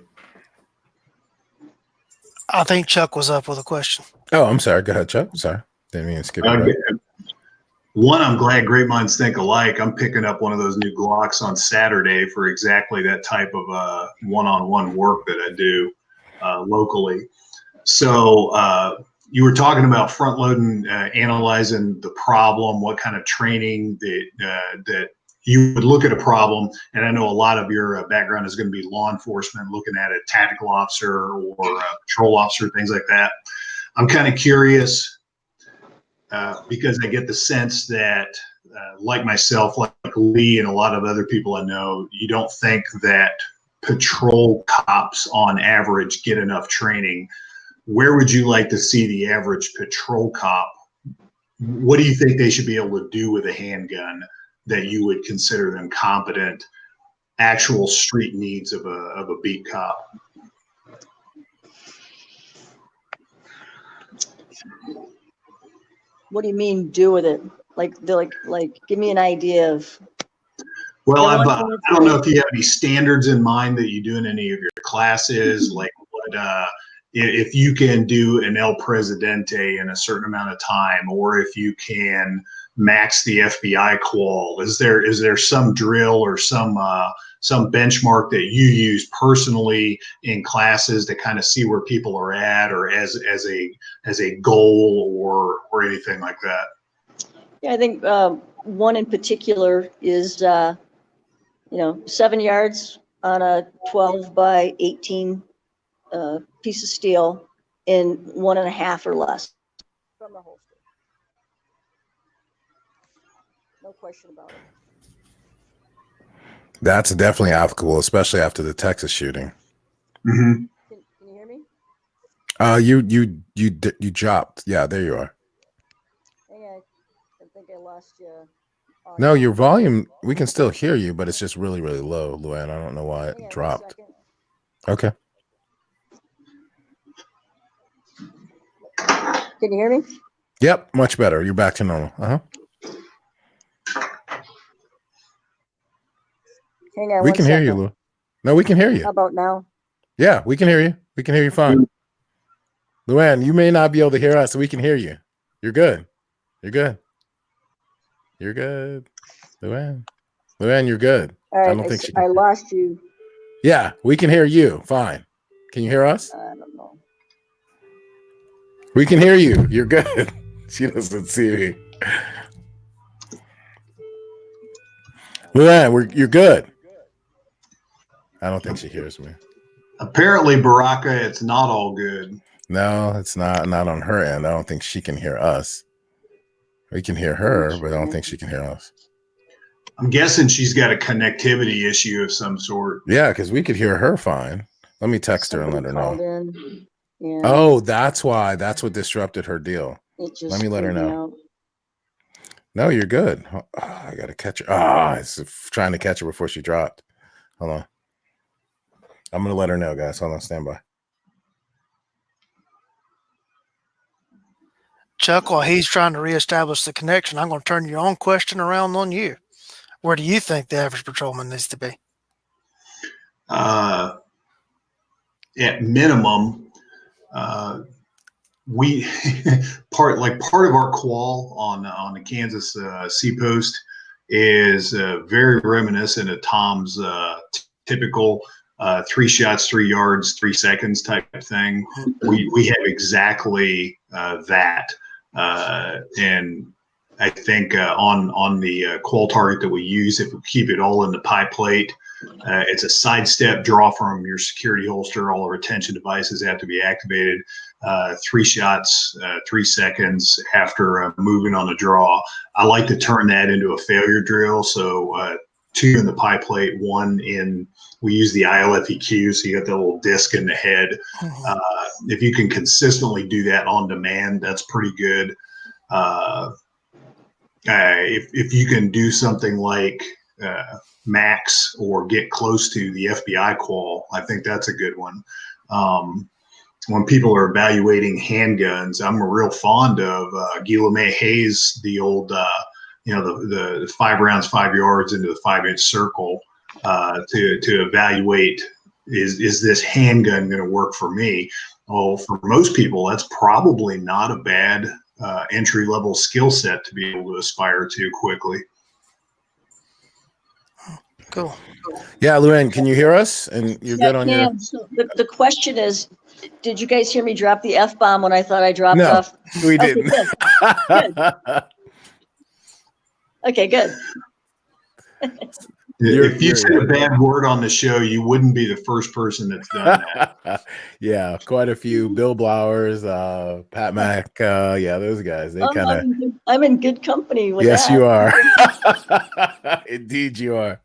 I think Chuck was up with a question. Oh, I'm sorry. Go ahead, Chuck. Sorry. Didn't mean to skip it. One, I'm glad great minds think alike. I'm picking up one of those new Glocks on Saturday for exactly that type of one-on-one work that I do locally. So you were talking about front-loading, analyzing the problem, what kind of training that you would look at a problem. And I know a lot of your background is going to be law enforcement, looking at a tactical officer or a patrol officer, things like that. I'm kind of curious because I get the sense that, like myself, like Lee and a lot of other people I know, you don't think that patrol cops on average get enough training. Where would you like to see the average patrol cop? What do you think they should be able to do with a handgun that you would consider them competent, actual street needs of a beat cop? What do you mean do with it? Like give me an idea of. Well, I don't know if you have any standards in mind that you do in any of your classes, like what, if you can do an El Presidente in a certain amount of time, or if you can max the FBI qual. Is there some drill or some benchmark that you use personally in classes to kind of see where people are at, or as a goal or anything like that? Yeah, I think one in particular is 7 yards on a 12 by 18 piece of steel in 1.5 or less from the holster. No question about it. That's definitely applicable, especially after the Texas shooting. Mm-hmm. Can you hear me? You dropped. Yeah, there you are. Hang on. I think I lost you. No, your volume, we can still hear you, but it's just really, really low, Luann. I don't know why it dropped. Okay. Can you hear me? Yep, much better. You're back to normal. Hang on. We can hear you, Lou. No, we can hear you. How about now? Yeah, we can hear you. We can hear you fine. Luann, you may not be able to hear us, so we can hear you. You're good. You're good. You're good. Luann, you're good. All right. I don't think I lost you. Yeah, we can hear you. Fine. Can you hear us? I don't know. We can hear you. You're good. She doesn't see me. Luann, you're good. I don't think she hears me. Apparently, Baraka, it's not all good. No, it's not on her end. I don't think she can hear us. We can hear her, but I don't think she can hear us. I'm guessing she's got a connectivity issue of some sort. Yeah, because we could hear her fine. Let me text her and let her know. Yeah. Oh, that's why. That's what disrupted her deal. Let me let her know. No, you're good. Oh, I got to catch her. It's trying to catch her before she dropped. Hold on. I'm going to let her know, guys. Hold on. Stand by. Chuck, while he's trying to reestablish the connection, I'm going to turn your own question around on you. Where do you think the average patrolman needs to be? At minimum, we part of our qual on the Kansas Sea Post is very reminiscent of Tom's typical 3 shots, 3 yards, 3 seconds type of thing. We have exactly that, and I think on the qual target that we use, if we keep it all in the pie plate, it's a sidestep, draw from your security holster. All the retention devices have to be activated. 3 shots, 3 seconds after moving on the draw. I like to turn that into a failure drill. So 2 in the pie plate, 1 in. We use the ILFEQ, so you got the little disc in the head. If you can consistently do that on demand, that's pretty good. If you can do something like max or get close to the FBI qual, I think that's a good one. When people are evaluating handguns, I'm real fond of Guillaume Hayes, the old, the 5 rounds, 5 yards into the 5-inch circle to evaluate, is this handgun going to work for me? Well, for most people, that's probably not a bad entry-level skill set to be able to aspire to quickly. Cool. Yeah, Luann, can you hear us? And you're good on your. So the question is, did you guys hear me drop the F-bomb when I thought I dropped off? We didn't. Good. Okay, good. If you said a bad word on the show, you wouldn't be the first person that's done that. Yeah, quite a few. Bill Blowers, Pat Mack. Yeah, those guys. They kind of. I'm in good company with Yes, that. you are. Indeed, you are.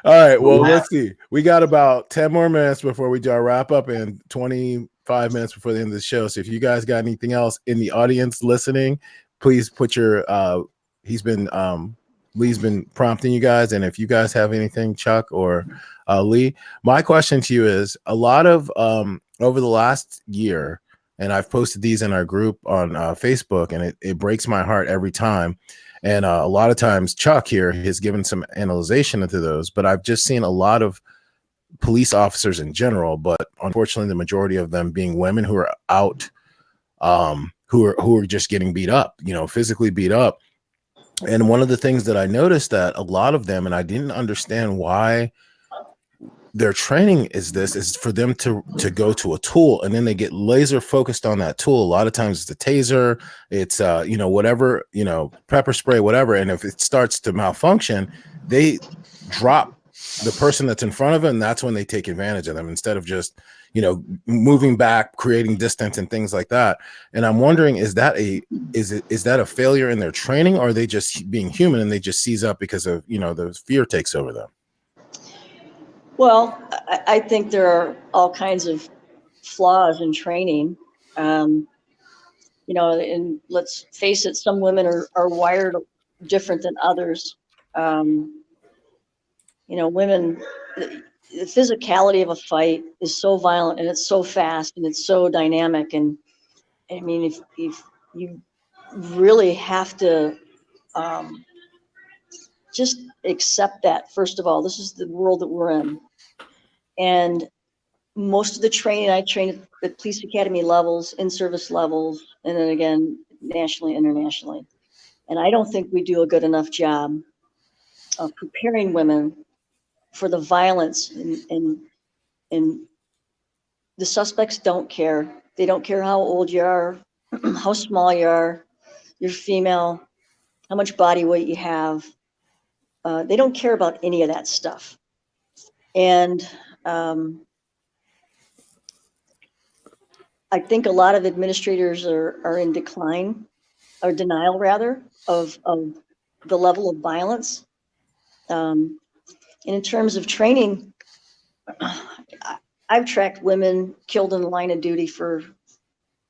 All right. Well, let's see. We got about 10 more minutes before we do our wrap up and 25 minutes before the end of the show. So if you guys got anything else in the audience listening, please put your Lee's been prompting you guys, and if you guys have anything, Chuck or Lee, my question to you is: a lot of over the last year, and I've posted these in our group on Facebook, and it breaks my heart every time. And a lot of times, Chuck here has given some analyzation into those, but I've just seen a lot of police officers in general, but unfortunately, the majority of them being women who are out, who are just getting beat up, physically beat up. And one of the things that I noticed that a lot of them, and I didn't understand why their training is for them to go to a tool, and then they get laser focused on that tool. A lot of times it's a taser, it's whatever, pepper spray, whatever. And if it starts to malfunction, they drop the person that's in front of them, that's when they take advantage of them instead of just, you know, moving back, creating distance and things like that. And I'm wondering, is that a failure in their training, or are they just being human and they just seize up because of, you know, the fear takes over them? Well, I think there are all kinds of flaws in training. You know, and let's face it, some women are wired different than others. You know, women, the physicality of a fight is so violent and it's so fast and it's so dynamic. And I mean, if you really have to just accept that, first of all, this is the world that we're in. And most of the training, I train at police academy levels, in-service levels, and then again, nationally, internationally. And I don't think we do a good enough job of preparing women for the violence, and the suspects don't care. They don't care how old you are, how small you are, you're female, how much body weight you have. They don't care about any of that stuff. And I think a lot of administrators are in decline, or denial rather, of the level of violence. And in terms of training, I've tracked women killed in the line of duty for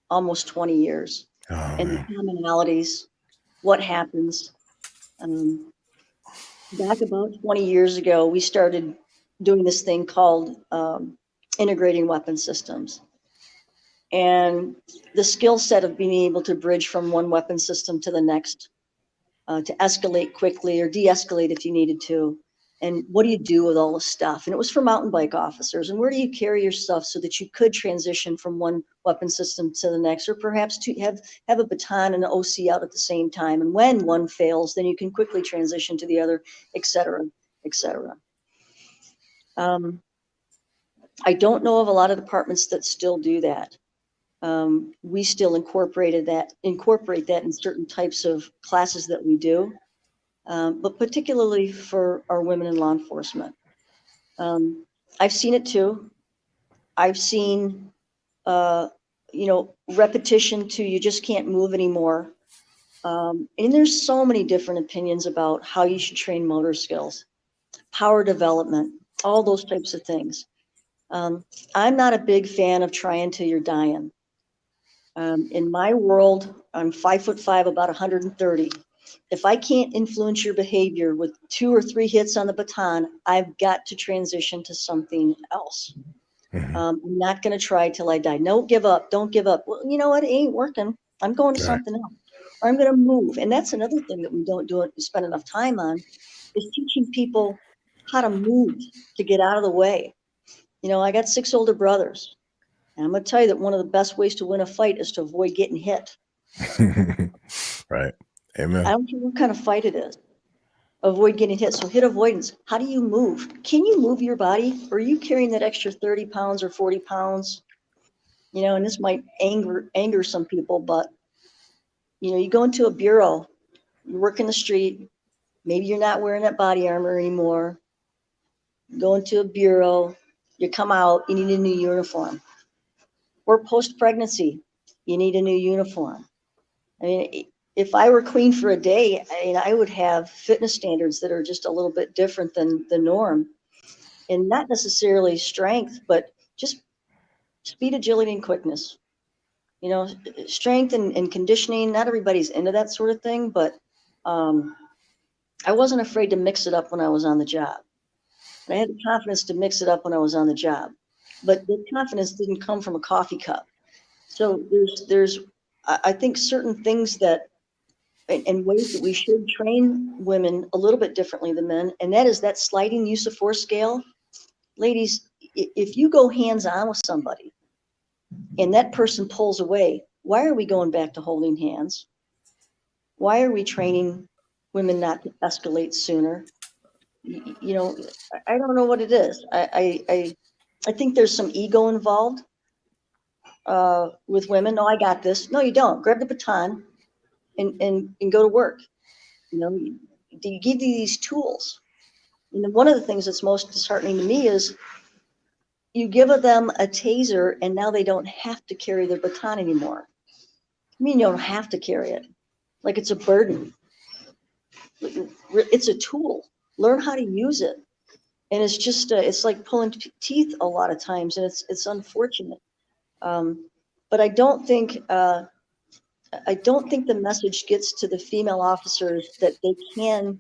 almost 20 years. And the commonalities, what happens. Back about 20 years ago, we started doing this thing called integrating weapon systems. And the skill set of being able to bridge from one weapon system to the next, to escalate quickly or de-escalate if you needed to. And what do you do with all this stuff? And it was for mountain bike officers. And where do you carry your stuff so that you could transition from one weapon system to the next, or perhaps to have a baton and an OC out at the same time. And when one fails, then you can quickly transition to the other, et cetera, et cetera. I don't know of a lot of departments that still do that. We still incorporate that in certain types of classes that we do. But particularly for our women in law enforcement. I've seen it too. I've seen, you know, repetition to you just can't move anymore. And there's so many different opinions about how you should train motor skills, power development, all those types of things. I'm not a big fan of trying till you're dying. In my world, I'm 5'5", about 130. If I can't influence your behavior with 2 or 3 hits on the baton, I've got to transition to something else. I'm not going to try till I die. Don't give up. Don't give up. Well, you know what? It ain't working. I'm going to something else. Or I'm going to move. And that's another thing that we don't spend enough time on, is teaching people how to move to get out of the way. You know, I got 6 older brothers. And I'm going to tell you that one of the best ways to win a fight is to avoid getting hit. Right. Amen. I don't care what kind of fight it is. Avoid getting hit. So hit avoidance. How do you move? Can you move your body? Or are you carrying that extra 30 pounds or 40 pounds? You know, and this might anger some people, but you know, you go into a bureau, you work in the street, maybe you're not wearing that body armor anymore. You go into a bureau, you come out, you need a new uniform. Or post-pregnancy, you need a new uniform. I mean, if I were queen for a day, I would have fitness standards that are just a little bit different than the norm. And not necessarily strength, but just speed, agility, and quickness. You know, strength and conditioning, not everybody's into that sort of thing, but I wasn't afraid to mix it up when I was on the job. And I had the confidence to mix it up when I was on the job. But the confidence didn't come from a coffee cup. So there's I think certain things that, and ways that we should train women a little bit differently than men, and that is that sliding use of force scale. Ladies, if you go hands-on with somebody and that person pulls away, why are we going back to holding hands? Why are we training women not to escalate sooner? You know, I don't know what it is. I think there's some ego involved with women. No, I got this. No, you don't. Grab the baton and go to work. You know, you give you these tools. And then one of the things that's most disheartening to me is you give them a taser and now they don't have to carry their baton anymore. I mean, you don't have to carry it like it's a burden. It's a tool. Learn how to use it. And it's just, it's like pulling teeth a lot of times, and it's unfortunate. But I don't think the message gets to the female officers that they can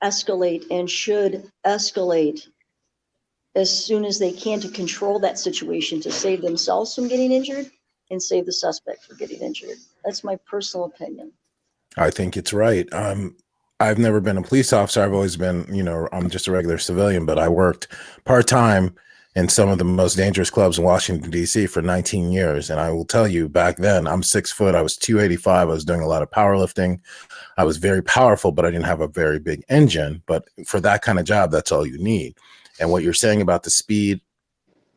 escalate and should escalate as soon as they can to control that situation, to save themselves from getting injured and save the suspect from getting injured. That's my personal opinion. I think it's right. I've never been a police officer. I've always been, I'm just a regular civilian, but I worked part-time in some of the most dangerous clubs in Washington, D.C. for 19 years. And I will tell you, back then, I'm 6 foot. I was 285. I was doing a lot of powerlifting. I was very powerful, but I didn't have a very big engine. But for that kind of job, that's all you need. And what you're saying about the speed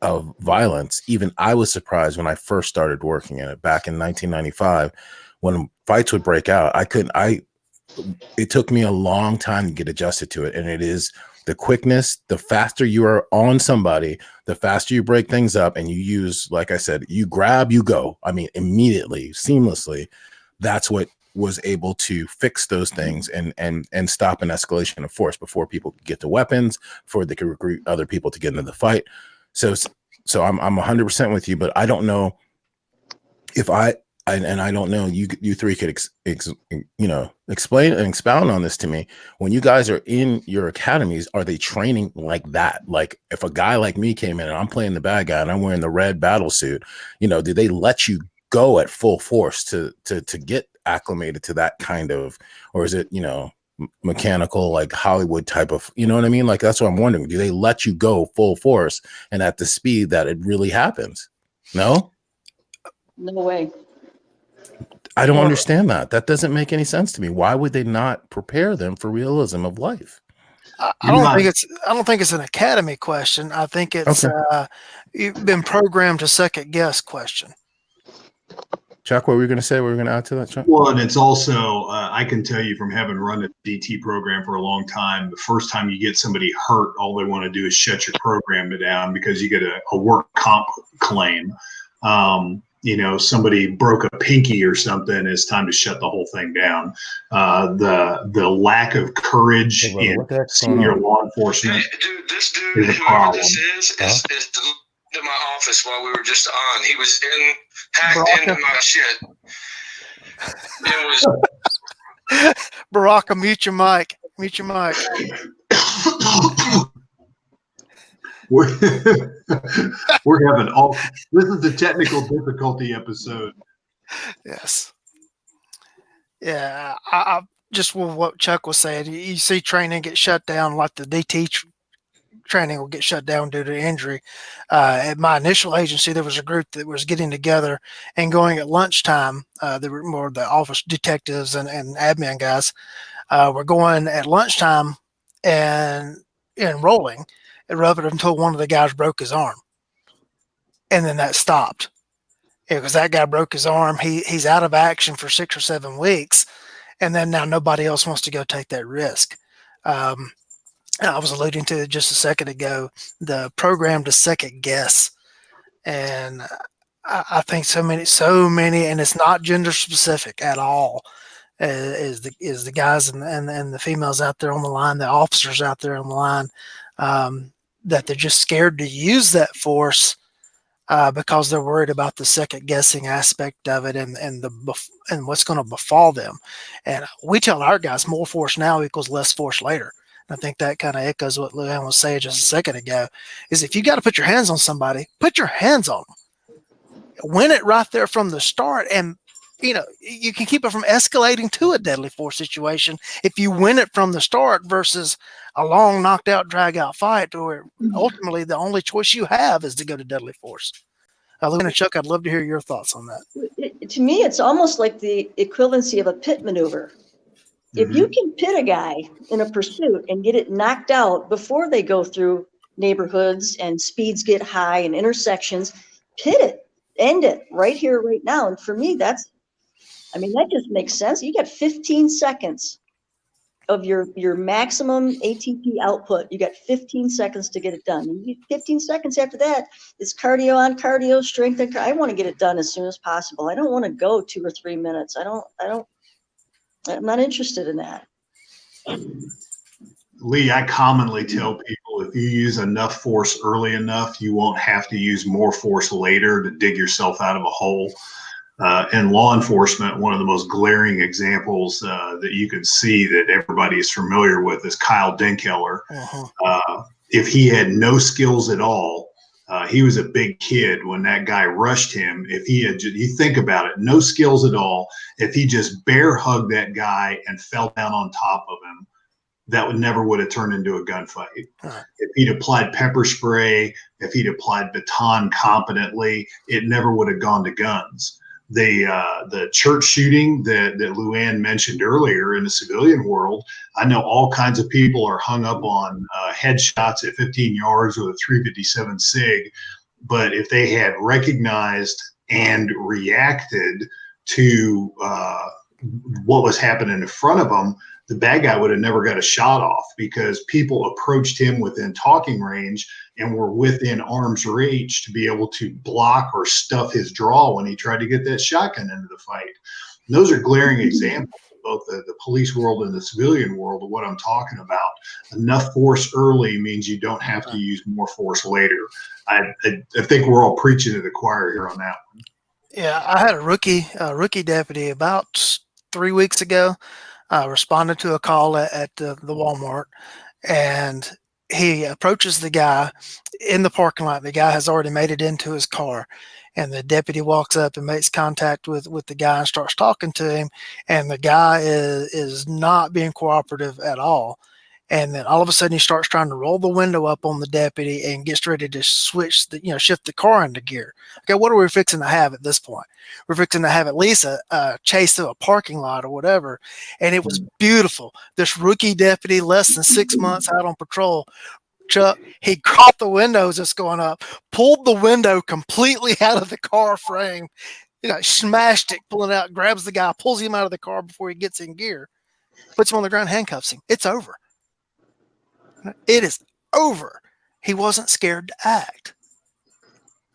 of violence, even I was surprised when I first started working in it back in 1995, when fights would break out. It took me a long time to get adjusted to it. And it is the quickness, the faster you are on somebody, the faster you break things up, and you use, like I said, you grab, you go. I mean, immediately, seamlessly. That's what was able to fix those things and stop an escalation of force before people could get to weapons, before they could recruit other people to get into the fight. So I'm 100% with you, but I don't know if I don't know, you three could explain and expound on this to me. When you guys are in your academies, are they training like that? Like if a guy like me came in and I'm playing the bad guy and I'm wearing the red battle suit, do they let you go at full force to get acclimated to that kind of, or is it, mechanical, like Hollywood type of, you know what I mean? Like, that's what I'm wondering. Do they let you go full force and at the speed that it really happens? No? No way. I don't understand that. That doesn't make any sense to me. Why would they not prepare them for realism of life? I don't think it's an academy question. I think it's you've been programmed to second guess question. Chuck, what were you going to say? What were we going to add to that, Chuck? Well, and it's also, I can tell you from having run a DT program for a long time, the first time you get somebody hurt, all they want to do is shut your program down because you get a work comp claim. Somebody broke a pinky or something, it's time to shut the whole thing down. The lack of courage in senior law enforcement. This dude, whoever this is to my office while we were just on. He was hacked into my shit. It was Baraka, mute your mic. Mute your mic. We're having this is the technical difficulty episode. Yes. Yeah. I just with what Chuck was saying, you see training get shut down, like the DT training will get shut down due to injury. At my initial agency, there was a group that was getting together and going at lunchtime. There were more the office detectives and admin guys were going at lunchtime and enrolling. It rubbed it until one of the guys broke his arm. And then that stopped. Because that guy broke his arm. He's out of action for 6 or 7 weeks. And then now nobody else wants to go take that risk. I was alluding to it just a second ago, the program to second guess. And I think so many, and it's not gender specific at all, is the guys and the females out there on the line, the officers out there on the line, that they're just scared to use that force because they're worried about the second guessing aspect of it and what's going to befall them. And we tell our guys more force now equals less force later. I think that kind of echoes what Luann was saying just a second ago, is if you got to put your hands on somebody, put your hands on them. Win it right there from the start. And, you can keep it from escalating to a deadly force situation if you win it from the start versus a long knocked out, drag out fight where ultimately the only choice you have is to go to deadly force. Luann and Chuck, I'd love to hear your thoughts on that. To me, it's almost like the equivalency of a pit maneuver. If you can pit a guy in a pursuit and get it knocked out before they go through neighborhoods and speeds get high and intersections, pit it, end it right here, right now. And for me, that just makes sense. You got 15 seconds of your maximum ATP output. You got 15 seconds to get it done. You get 15 seconds after that, it's cardio on cardio, strength. I want to get it done as soon as possible. I don't want to go 2 or 3 minutes. I'm not interested in that. Lee, I commonly tell people if you use enough force early enough, you won't have to use more force later to dig yourself out of a hole. In law enforcement, one of the most glaring examples that you can see that everybody is familiar with is Kyle Dinkheller. If he had no skills at all, he was a big kid when that guy rushed him. If he had, you think about it, no skills at all, if he just bear hugged that guy and fell down on top of him, that would have turned into a gunfight. If he'd applied pepper spray, if he'd applied baton competently, it never would have gone to guns. The church shooting that Luann mentioned earlier in the civilian world, I know all kinds of people are hung up on headshots at 15 yards with a 357 SIG, but if they had recognized and reacted to what was happening in front of them, the bad guy would have never got a shot off because people approached him within talking range and were within arm's reach to be able to block or stuff his draw when he tried to get that shotgun into the fight. And those are glaring examples of both the police world and the civilian world of what I'm talking about. Enough force early means you don't have to use more force later. I think we're all preaching to the choir here on that one. Yeah, I had a rookie deputy about 3 weeks ago. Responded to a call at the Walmart, and he approaches the guy in the parking lot. The guy has already made it into his car, and the deputy walks up and makes contact with the guy and starts talking to him, and the guy is not being cooperative at all. And then all of a sudden he starts trying to roll the window up on the deputy and gets ready to shift the car into gear. Okay, what are we fixing to have at this point? We're fixing to have at least a chase through a parking lot or whatever. And it was beautiful. This rookie deputy, less than 6 months out on patrol, Chuck, he caught the windows that's going up, pulled the window completely out of the car frame, smashed it, pulling it out, grabs the guy, pulls him out of the car before he gets in gear, puts him on the ground, handcuffs him. It's over. It is over. He wasn't scared to act.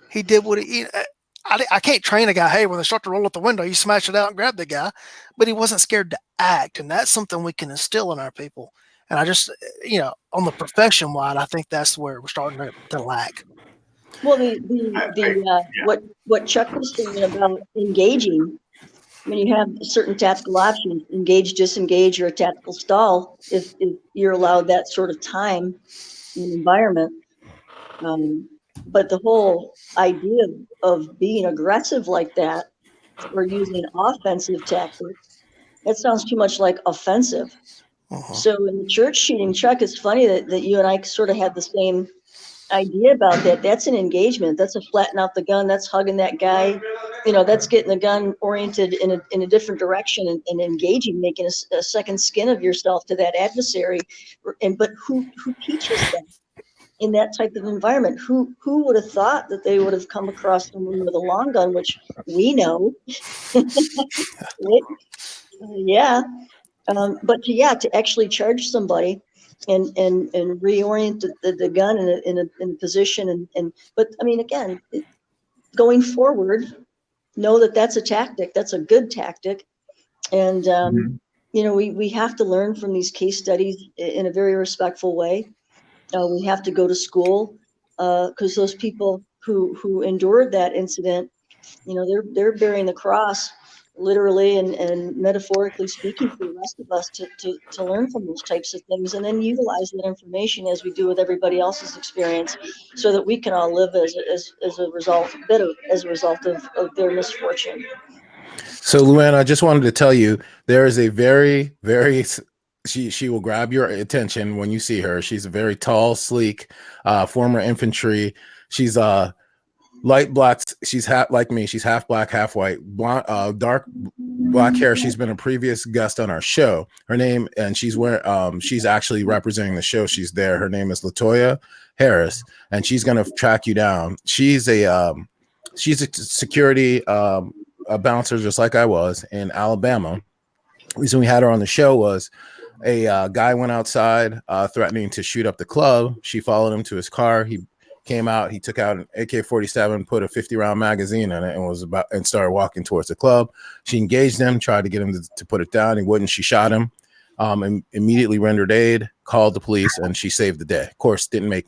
He did what I can't train a guy, hey, when they start to roll out the window, you smash it out and grab the guy, but he wasn't scared to act. And that's something we can instill in our people. And I just, on the profession wide, I think that's where we're starting to lack. Well, what Chuck was saying about engaging, when you have certain tactical options, engage, disengage, or a tactical stall, if you're allowed that sort of time and environment. But the whole idea of being aggressive like that or using offensive tactics, that sounds too much like offensive. So in the church shooting, Chuck, it's funny that you and I sort of had the same idea about that. That's an engagement. That's a flatten out the gun. That's hugging that guy. That's getting the gun oriented in a different direction and engaging, making a second skin of yourself to that adversary. But who teaches that in that type of environment? Who would have thought that they would have come across someone with a long gun, which we know. Yeah. But to actually charge somebody and reorient the gun in a position but I mean, again, going forward, know that that's a tactic. That's a good tactic. And, we have to learn from these case studies in a very respectful way. We have to go to school because those people who endured that incident, they're bearing the cross, literally and metaphorically speaking, for the rest of us to learn from those types of things and then utilize that information as we do with everybody else's experience so that we can all live as a result of their misfortune. So Luann, I just wanted to tell you, there is a very, very, she will grab your attention when you see her. She's a very tall, sleek, former infantry. She's light black. She's half like me. She's half black, half white, blonde, dark black hair. She's been a previous guest on our show. Her name, and she's actually representing the show. She's there. Her name is Latoya Harris, and she's going to track you down. She's a security a bouncer, just like I was in Alabama. The reason we had her on the show was a guy went outside threatening to shoot up the club. She followed him to his car. He came out. He took out an AK-47, put a 50-round magazine in it, and started walking towards the club. She engaged him, tried to get him to put it down. He wouldn't. She shot him. And immediately rendered aid, called the police, and she saved the day. Of course, didn't make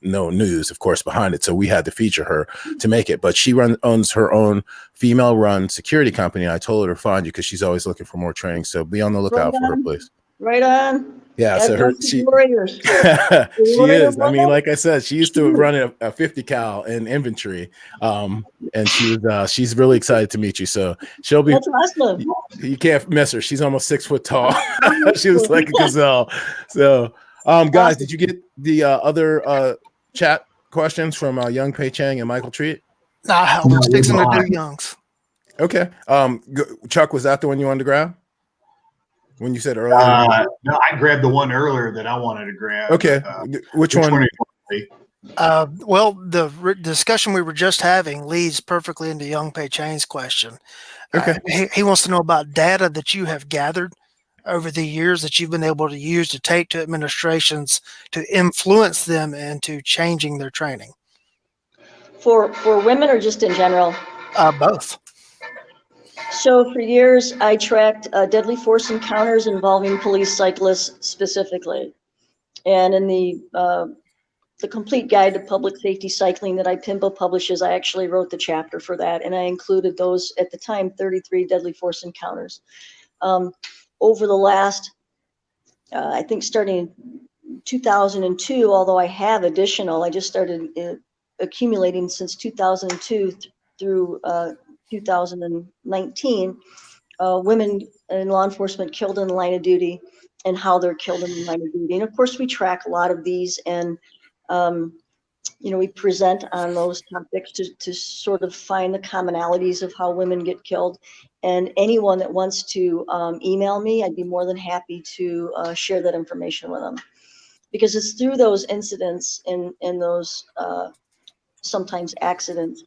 no news, of course, behind it. So we had to feature her to make it. But she owns her own female-run security company. And I told her to find you because she's always looking for more training. So be on the lookout for her, please. Right on. Yeah, That's so she is. I mean, like I said, she used to run a 50 cal in infantry, and she's really excited to meet you. So she'll be. That's awesome. You can't miss her. She's almost 6 foot tall. She was like a gazelle. So, guys, did you get the other chat questions from Young Pei Chang and Michael Treat? Nah, we're fixing to do Young's. Okay. Chuck, was that the one you wanted to grab? When you said earlier? No, I grabbed the one earlier that I wanted to grab. Okay. Which one? Well, the discussion we were just having leads perfectly into Young Pei Chang's question. Okay. He wants to know about data that you have gathered over the years that you've been able to use to take to administrations to influence them into changing their training. For women or just in general? Both. So for years, I tracked deadly force encounters involving police cyclists specifically. And in the complete guide to public safety cycling that IPIMBA publishes, I actually wrote the chapter for that. And I included those, at the time, 33 deadly force encounters. Over the last, I think starting in 2002, although I have additional, I just started accumulating since 2002 through 2019, women in law enforcement killed in the line of duty and how they're killed in the line of duty. And of course, we track a lot of these, and we present on those topics to sort of find the commonalities of how women get killed. And anyone that wants to email me, I'd be more than happy to share that information with them, because it's through those incidents and those sometimes accidents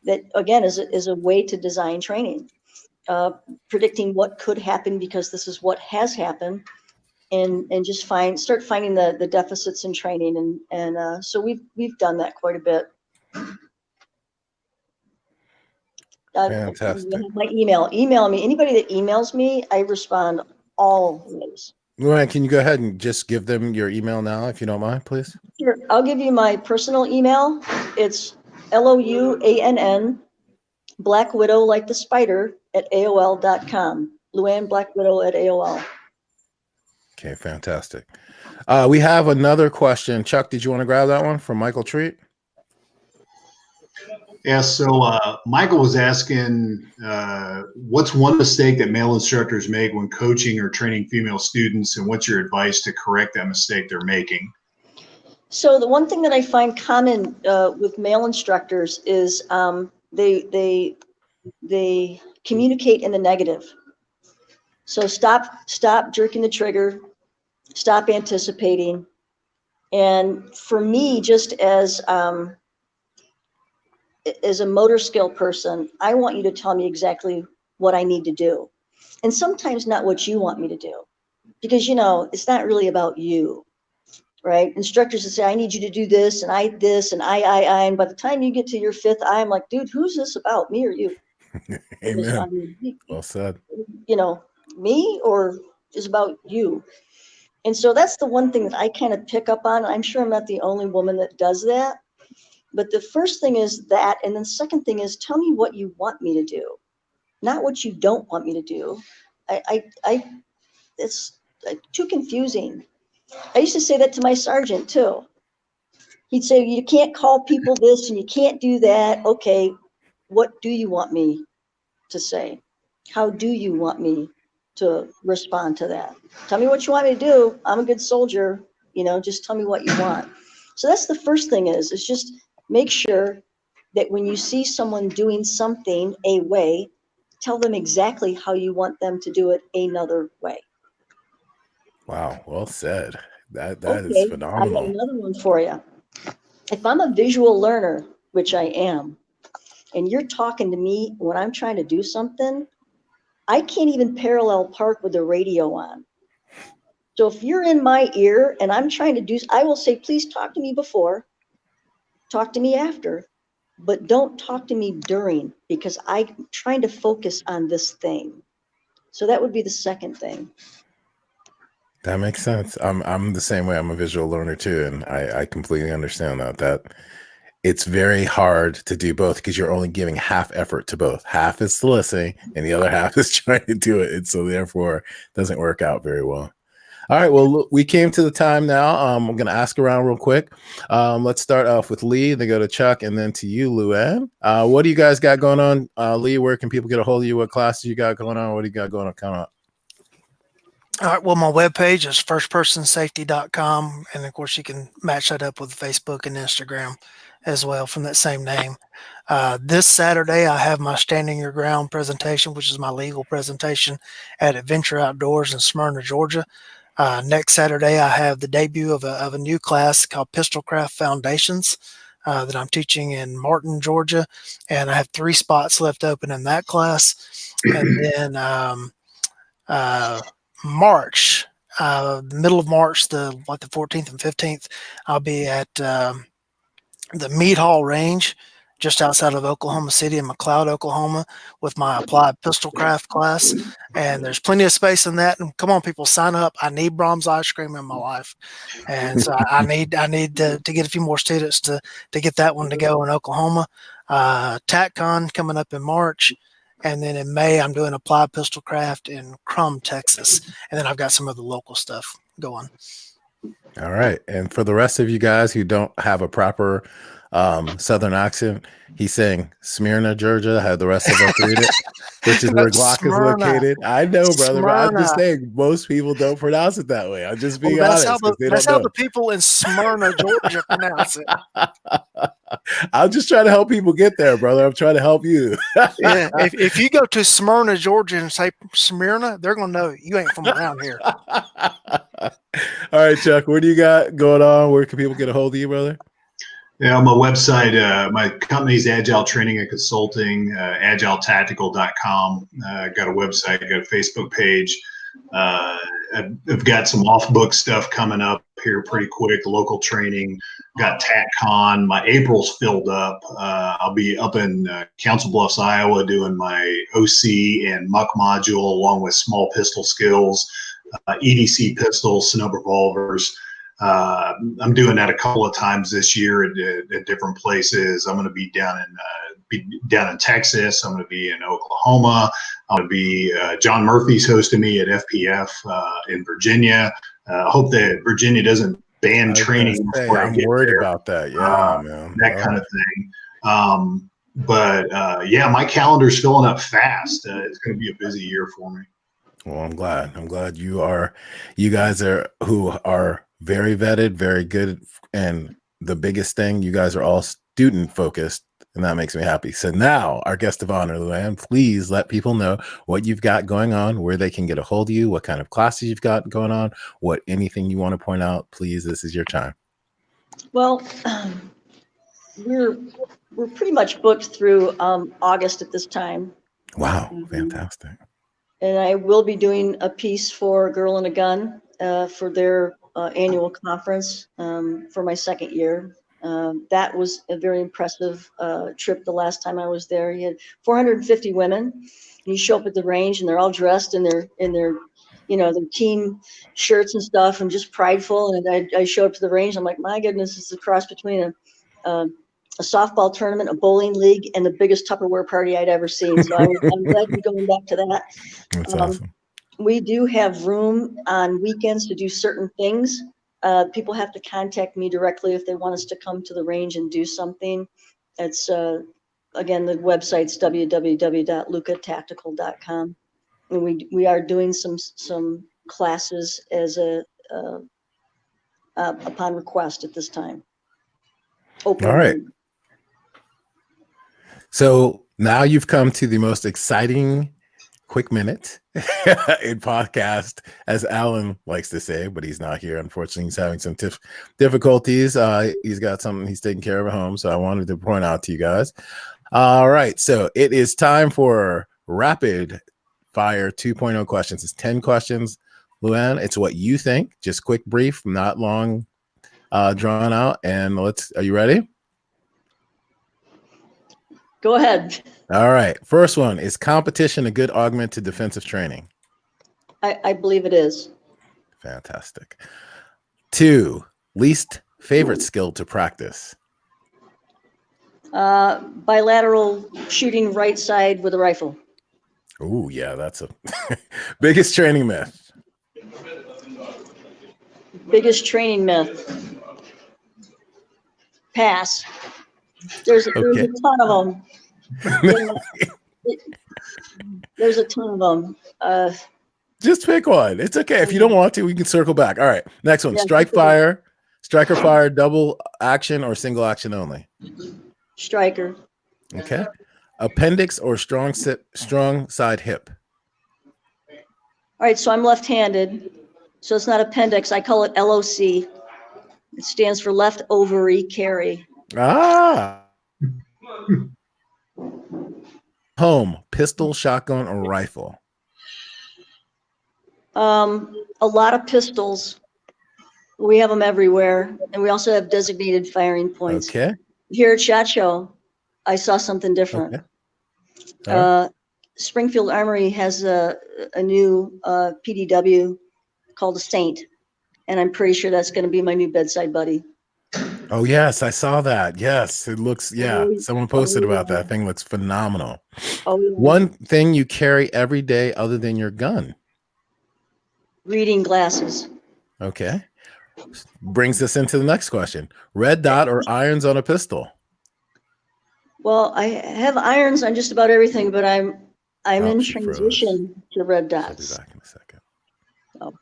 that, again, is a way to design training, predicting what could happen because this is what has happened, and just start finding the deficits in training, and so we've done that quite a bit. Fantastic. My email me. Anybody that emails me, I respond always. Luann, can you go ahead and just give them your email now, if you don't mind, please? Sure. I'll give you my personal email. It's LOUANN, Black Widow like the spider, at AOL.com. Luann Black Widow at AOL. Okay, fantastic. We have another question. Chuck, did you want to grab that one from Michael Treat? Yeah, so Michael was asking, what's one mistake that male instructors make when coaching or training female students, and what's your advice to correct that mistake they're making? So the one thing that I find common with male instructors is they communicate in the negative. So stop jerking the trigger, stop anticipating. And for me, just as a motor skill person, I want you to tell me exactly what I need to do. And sometimes not what you want me to do, because, it's not really about you, right? Instructors that say, I need you to do this, and I, and by the time you get to your fifth I, I'm like, dude, who's this about, me or you? Amen. Well said. Me, or is about you? And so that's the one thing that I kind of pick up on. I'm sure I'm not the only woman that does that. But the first thing is that, and then the second thing is, tell me what you want me to do, not what you don't want me to do. It's too confusing. I used to say that to my sergeant too. He'd say, you can't call people this and you can't do that. Okay, what do you want me to say? How do you want me to respond to that? Tell me what you want me to do. I'm a good soldier. Just tell me what you want. So that's the first thing is just make sure that when you see someone doing something a way, tell them exactly how you want them to do it another way. Wow, well said. That Okay, is phenomenal. I got another one for you. If I'm a visual learner, which I am, and you're talking to me when I'm trying to do something, I can't even parallel park with the radio on. So if you're in my ear and I'm trying to do, I will say, please talk to me before, talk to me after, but don't talk to me during, because I'm trying to focus on this thing. So that would be the second thing. That makes sense. I'm the same way. I'm a visual learner too, and I completely understand that it's very hard to do both because you're only giving half effort to both. Half is listening, and the other half is trying to do it, and so therefore it doesn't work out very well. All right, well, look, we came to the time now. I'm going to ask around real quick. Let's start off with Lee, then go to Chuck, and then to you, Luann. What do you guys got going on? Lee, where can people get a hold of you? What classes you got going on? What do you got going on coming up? All right. Well, my webpage is firstpersonsafety.com. And of course, you can match that up with Facebook and Instagram as well from that same name. This Saturday, I have my Standing Your Ground presentation, which is my legal presentation at Adventure Outdoors in Smyrna, Georgia. Next Saturday, I have the debut of a new class called Pistolcraft Foundations that I'm teaching in Martin, Georgia. And I have 3 spots left open in that class. And then March, the middle of March, the 14th and 15th, I'll be at the Mead Hall Range just outside of Oklahoma City in McLeod, Oklahoma, with my applied pistolcraft class. And there's plenty of space in that. And come on, people, sign up. I need Brahms ice cream in my life. And so I need to get a few more students to get that one to go in Oklahoma. TACCon coming up in March. And then in May, I'm doing applied pistolcraft in Crum, Texas. And then I've got some of the local stuff going. All right. And for the rest of you guys who don't have a proper Southern accent, he's saying Smyrna, Georgia. How the rest of us read it, which is where Glock Smyrna. is located. I know, brother. But I'm just Smyrna. saying most people don't pronounce it that way. I'm just being Well, honest. that's how the people in Smyrna, Georgia pronounce it. I'm just trying to help people get there, brother. I'm trying to help you. Yeah. If you go to Smyrna, Georgia and say Smyrna, they're going to know you ain't from around here. All right, Chuck, what do you got going on? Where can people get a hold of you, brother? Yeah, on my website, my company's Agile Training and Consulting, agiletactical.com. Got a website, got a Facebook page. I've got some off-book stuff coming up here pretty quick, local training. Got TACCon. My April's filled up. I'll be up in Council Bluffs, Iowa, doing my OC and MUC module along with small pistol skills, EDC pistols, snub revolvers. I'm doing that a couple of times this year at different places. I'm going to be down in Texas. I'm going to be in Oklahoma. I'm going to be John Murphy's hosting me at FPF in Virginia. I hope that Virginia doesn't ban training. I'm worried about that. Yeah, man. That kind of thing. Yeah, my calendar's filling up fast. It's going to be a busy year for me. Well, I'm glad you guys are who are very vetted, very good. And the biggest thing, you guys are all student focused, and that makes me happy. So now our guest of honor, Luann, please let people know what you've got going on, where they can get a hold of you, what kind of classes you've got going on, anything you want to point out. Please, this is your time. Well, we're pretty much booked through August at this time. Wow, fantastic. And I will be doing a piece for Girl and a Gun for their annual conference for my second year. That was a very impressive trip the last time I was there. You had 450 women. You show up at the range and they're all dressed in their their team shirts and stuff and just prideful. And I show up to the range. I'm like, my goodness, it's a cross between a softball tournament, a bowling league, and the biggest Tupperware party I'd ever seen. So I'm glad to be going back to that. That's awesome. We do have room on weekends to do certain things. People have to contact me directly if they want us to come to the range and do something. It's, again, the website's www.lucatactical.com. And we are doing some classes as upon request at this time. Open. All right. So now you've come to the most exciting quick minute in podcast, as Alan likes to say, but he's not here. Unfortunately, he's having some difficulties. He's got something he's taking care of at home. So I wanted to point out to you guys. All right. So it is time for rapid Fire 2.0 questions. It's 10 questions, Luann. It's what you think. Just quick, brief, not long, drawn out. And are you ready? Go ahead. All right. First one, is competition a good augment to defensive training? I believe it is. Fantastic. 2, least favorite skill to practice? Bilateral shooting right side with a rifle. Oh, yeah, that's a biggest training myth. Biggest training myth. Pass. There's a ton of them. There's a ton of them. Just pick one. It's okay. If you don't want to, we can circle back. All right. Next one. Yeah, striker fire, double action or single action only? Striker. Okay. Appendix or strong side hip? All right, so I'm left-handed, so it's not appendix. I call it LOC. It stands for left ovary carry. Ah. Home, pistol, shotgun, or rifle? A lot of pistols. We have them everywhere, and we also have designated firing points. Okay. Here at SHOT Show, I saw something different. Okay. Right. Springfield Armory has a new PDW called a Saint, and I'm pretty sure that's going to be my new bedside buddy. Oh, yes, I saw that. Yes, it looks, someone posted about that. Thing looks phenomenal. Oh, yeah. One thing you carry every day other than your gun? Reading glasses. Okay. Brings us into the next question. Red dot or irons on a pistol? Well, I have irons on just about everything, but I'm in she froze. transition to red I'll be dots. back in a second. Oh.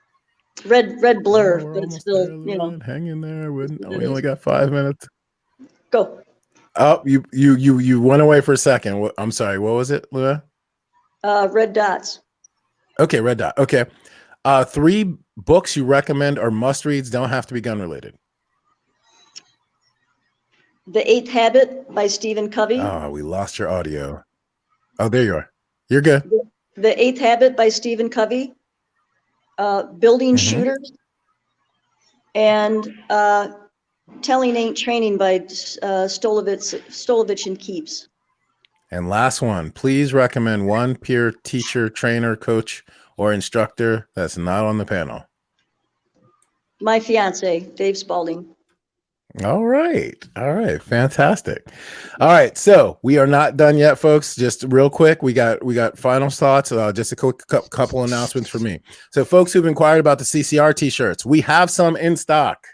Red blur, We're but it's almost still, there, hang in there. We only got 5 minutes. Go. Oh, you went away for a second. I'm sorry. What was it, Lua? Red dots. Okay, red dot. Okay. 3 books you recommend or must reads, don't have to be gun related. The 8th Habit by Stephen Covey. Oh, we lost your audio. Oh, there you are. You're good. The 8th Habit by Stephen Covey. Building Shooters. And Telling Ain't Training by Stolovich and Keeps. And last one, please recommend one peer teacher, trainer, coach, or instructor that's not on the panel. My fiance, Dave Spalding. All right. Fantastic. All right. So we are not done yet, folks. Just real quick. We got final thoughts. Just a quick couple announcements for me. So folks who've inquired about the CCR t-shirts, we have some in stock.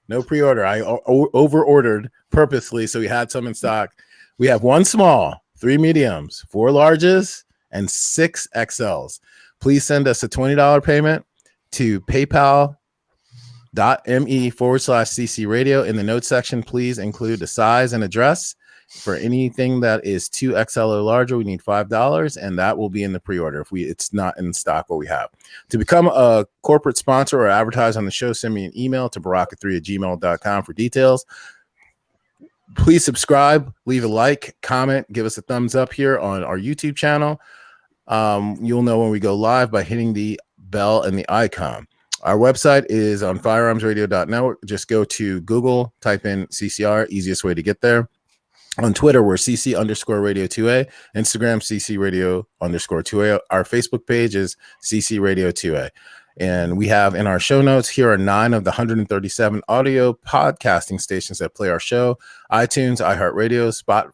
No pre-order. I over ordered purposely. So we had some in stock. We have 1 small, 3 mediums, 4 larges, and 6 XLs. Please send us a $20 payment to paypal.me/CC radio. In the notes section, please include the size and address. For anything that is 2XL or larger, we need $5, and that will be in the pre-order if it's not in stock what we have. To become a corporate sponsor or advertise on the show, send me an email to baraka3@gmail.com for details. Please subscribe, leave a like, comment, give us a thumbs up here on our YouTube channel. You'll know when we go live by hitting the bell and the icon. Our website is on firearmsradio.network. Just go to Google, type in CCR, easiest way to get there. On Twitter, we're CC_radio2A. Instagram, CC radio_2A. Our Facebook page is CC Radio 2A. And we have in our show notes, here are 9 of the 137 audio podcasting stations that play our show: iTunes, iHeartRadio,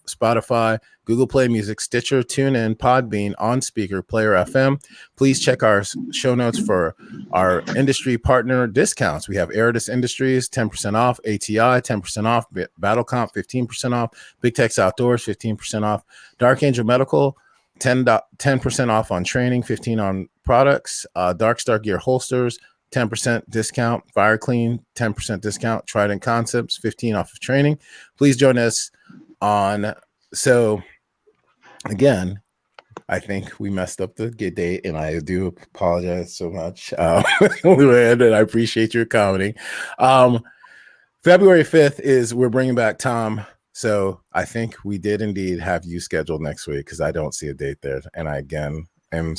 Spotify, Google Play Music, Stitcher, TuneIn, Podbean, On Speaker, Player FM. Please check our show notes for our industry partner discounts. We have Aridus Industries, 10% off, ATI, 10% off, BattleComp, 15% off, Big Tex Outdoors, 15% off, Dark Angel Medical, 10% off on training, 15 on products, Dark Star Gear holsters, 10% discount, Fire Clean, 10% discount, Trident Concepts, 15 off of training. Please join us on. So again, I think we messed up the date, and I do apologize so much. And I appreciate your commenting. February 5th is we're bringing back Tom. So I think we did indeed have you scheduled next week, because I don't see a date there. And I, again, am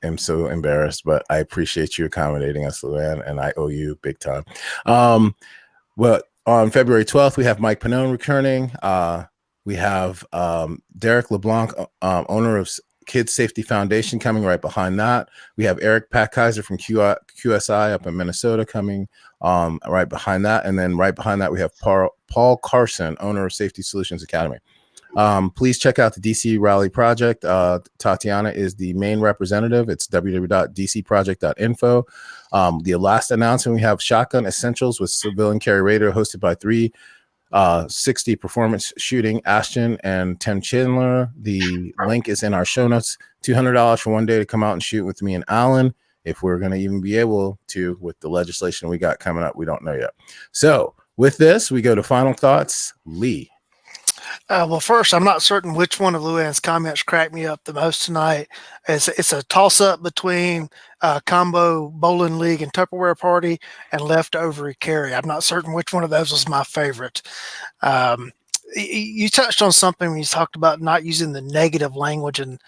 am so embarrassed, but I appreciate you accommodating us, Luann, and I owe you big time. Well, on February 12th, we have Mike Pannone returning. We have Derek LeBlanc, owner of Kids Safety Foundation, coming right behind that. We have Eric Packheiser from QSI up in Minnesota coming right behind that. And then right behind that, we have Paul Carson, owner of Safety Solutions Academy. Please check out the DC Rally Project. Tatiana is the main representative. It's www.dcproject.info. The last announcement, we have Shotgun Essentials with civilian carry radio, hosted by 360 Performance Shooting, Ashton and Tim Chandler. The link is in our show notes. $200 for one day to come out and shoot with me and Alan. If we're going to even be able to, with the legislation we got coming up, we don't know yet. So with this, we go to final thoughts. Lee. Well, first, I'm not certain which one of Luann's comments cracked me up the most tonight. It's a toss-up between Combo Bowling League and Tupperware Party and Leftover Carry. I'm not certain which one of those was my favorite. You touched on something when you talked about not using the negative language and,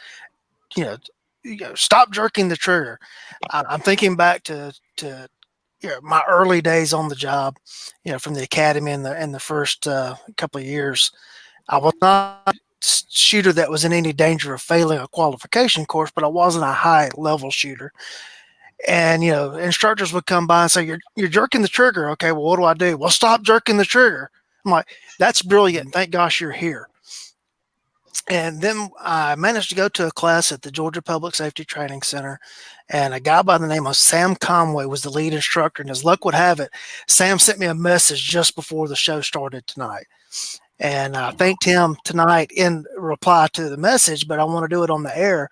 stop jerking the trigger. I'm thinking back to my early days on the job, from the academy in the first couple of years. I was not a shooter that was in any danger of failing a qualification course, but I wasn't a high level shooter. And, instructors would come by and say, you're jerking the trigger. Okay, well, what do I do? Well, stop jerking the trigger. I'm like, that's brilliant. Thank gosh you're here. And then I managed to go to a class at the Georgia Public Safety Training Center, and a guy by the name of Sam Conway was the lead instructor. And as luck would have it, Sam sent me a message just before the show started tonight. And I thanked him tonight in reply to the message, but I want to do it on the air.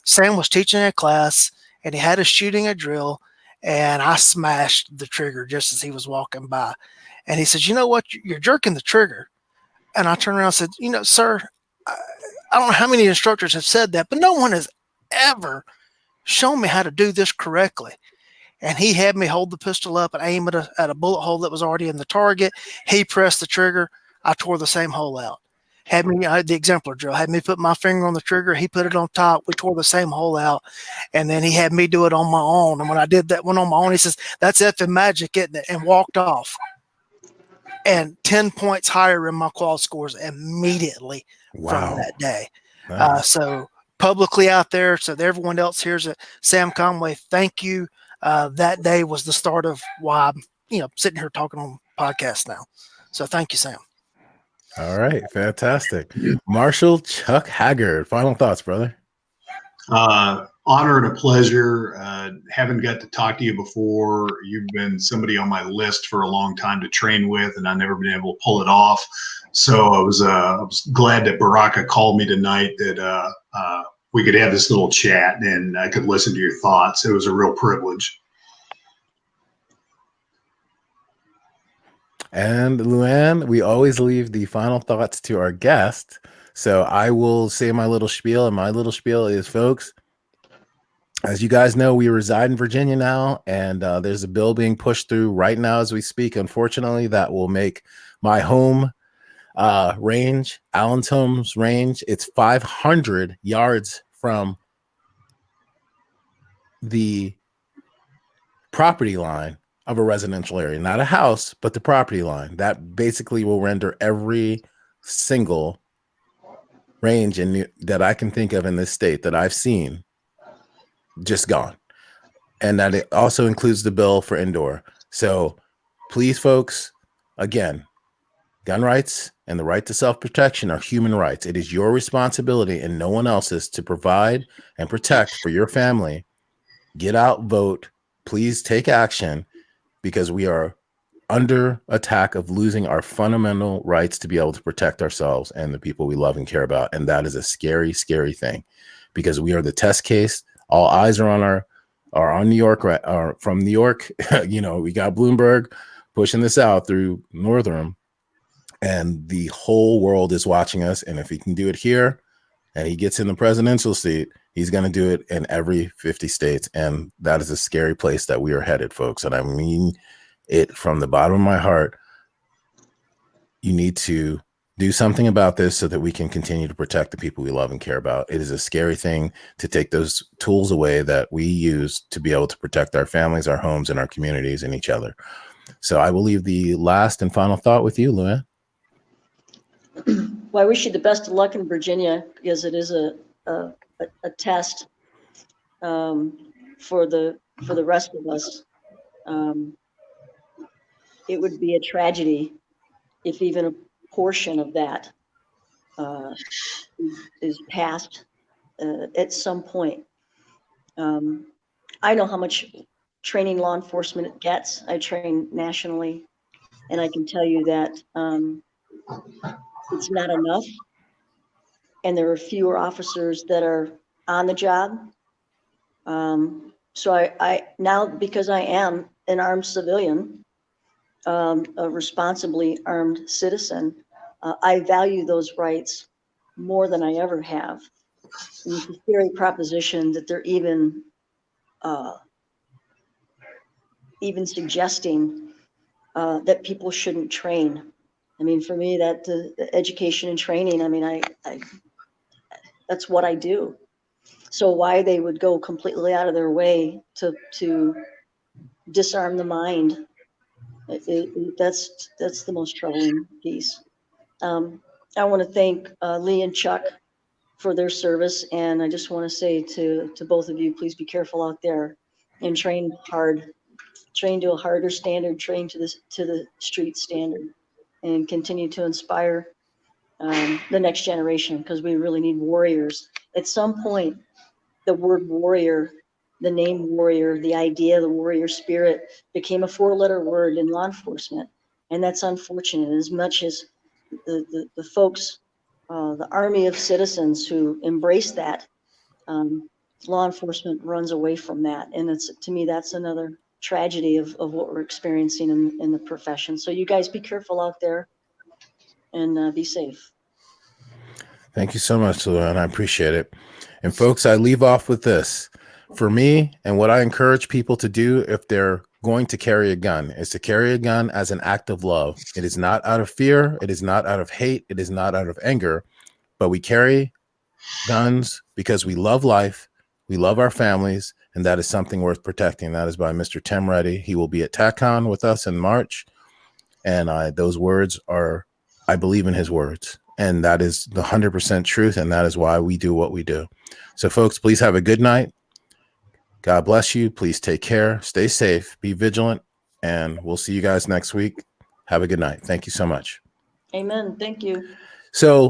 Sam was teaching a class, and he had us shooting a drill, and I smashed the trigger just as he was walking by. And he says, you know what? You're jerking the trigger. And I turned around and said, sir, I don't know how many instructors have said that, but no one has ever shown me how to do this correctly. And he had me hold the pistol up and aim at a bullet hole that was already in the target. He pressed the trigger. I tore the same hole out. I had the exemplar drill, had me put my finger on the trigger. He put it on top. We tore the same hole out. And then he had me do it on my own. And when I did that one on my own, he says, that's effing magic, isn't it? And walked off. And 10 points higher in my qual scores immediately from that day. Nice. So publicly out there, so that everyone else hears it, Sam Conway, thank you. That day was the start of why I'm, sitting here talking on podcast now. So thank you, Sam. All right. Fantastic. Marshall Chuck Haggard, final thoughts, brother. Honor and a pleasure. Haven't got to talk to you before. You've been somebody on my list for a long time to train with, and I've never been able to pull it off. So I was glad that Baraka called me tonight, that we could have this little chat and I could listen to your thoughts. It was a real privilege. And Luann, we always leave the final thoughts to our guest. So I will say my little spiel, and my little spiel is, folks, as you guys know, we reside in Virginia now, and there's a bill being pushed through right now as we speak, unfortunately, that will make my home range, Allen's home's range, it's 500 yards from the property line of a residential area, not a house, but the property line. That basically will render every single range that I can think of in this state that I've seen just gone. And that it also includes the bill for indoor. So please, folks, again, gun rights and the right to self-protection are human rights. It is your responsibility and no one else's to provide and protect for your family. Get out, vote, please take action, because we are under attack of losing our fundamental rights to be able to protect ourselves and the people we love and care about. And that is a scary, scary thing, because we are the test case. All eyes are on New York, or from New York. We got Bloomberg pushing this out through Northern, and the whole world is watching us. And if he can do it here and he gets in the presidential seat, he's going to do it in every 50 states. And that is a scary place that we are headed, folks. And I mean it from the bottom of my heart. You need to do something about this so that we can continue to protect the people we love and care about. It is a scary thing to take those tools away that we use to be able to protect our families, our homes, and our communities and each other. So I will leave the last and final thought with you, Luann. Well, I wish you the best of luck in Virginia, because it is a test for the rest of us. It would be a tragedy if even a portion of that is passed at some point. I know how much training law enforcement gets. I train nationally, and I can tell you that it's not enough, and there are fewer officers that are on the job. So I now, because I am an armed civilian, a responsibly armed citizen, I value those rights more than I ever have. And it's a scary proposition that they're even suggesting that people shouldn't train. I mean, for me, that education and training, I mean, I that's what I do. So why they would go completely out of their way to disarm the mind, that's the most troubling piece. I want to thank Lee and Chuck for their service, and I just want to say to both of you, please be careful out there and train hard, train to a harder standard, train to the street standard, and continue to inspire the next generation, because we really need warriors. At some point, the word warrior, the name warrior, the idea, the warrior spirit became a 4-letter word in law enforcement. And that's unfortunate. As much as the folks, the army of citizens who embrace that, law enforcement runs away from that. And it's, to me, that's another tragedy of what we're experiencing in the profession. So you guys be careful out there and be safe. Thank you so much, Luann. I appreciate it. And folks, I leave off with this. For me, and what I encourage people to do if they're going to carry a gun, is to carry a gun as an act of love. It is not out of fear. It is not out of hate. It is not out of anger. But we carry guns because we love life. We love our families. And that is something worth protecting. That is by Mr. Tim Reddy. He will be at TACCON with us in March. And those words are, I believe in his words. And that is the 100% truth. And that is why we do what we do. So folks, please have a good night. God bless you. Please take care. Stay safe. Be vigilant. And we'll see you guys next week. Have a good night. Thank you so much. Amen. Thank you. So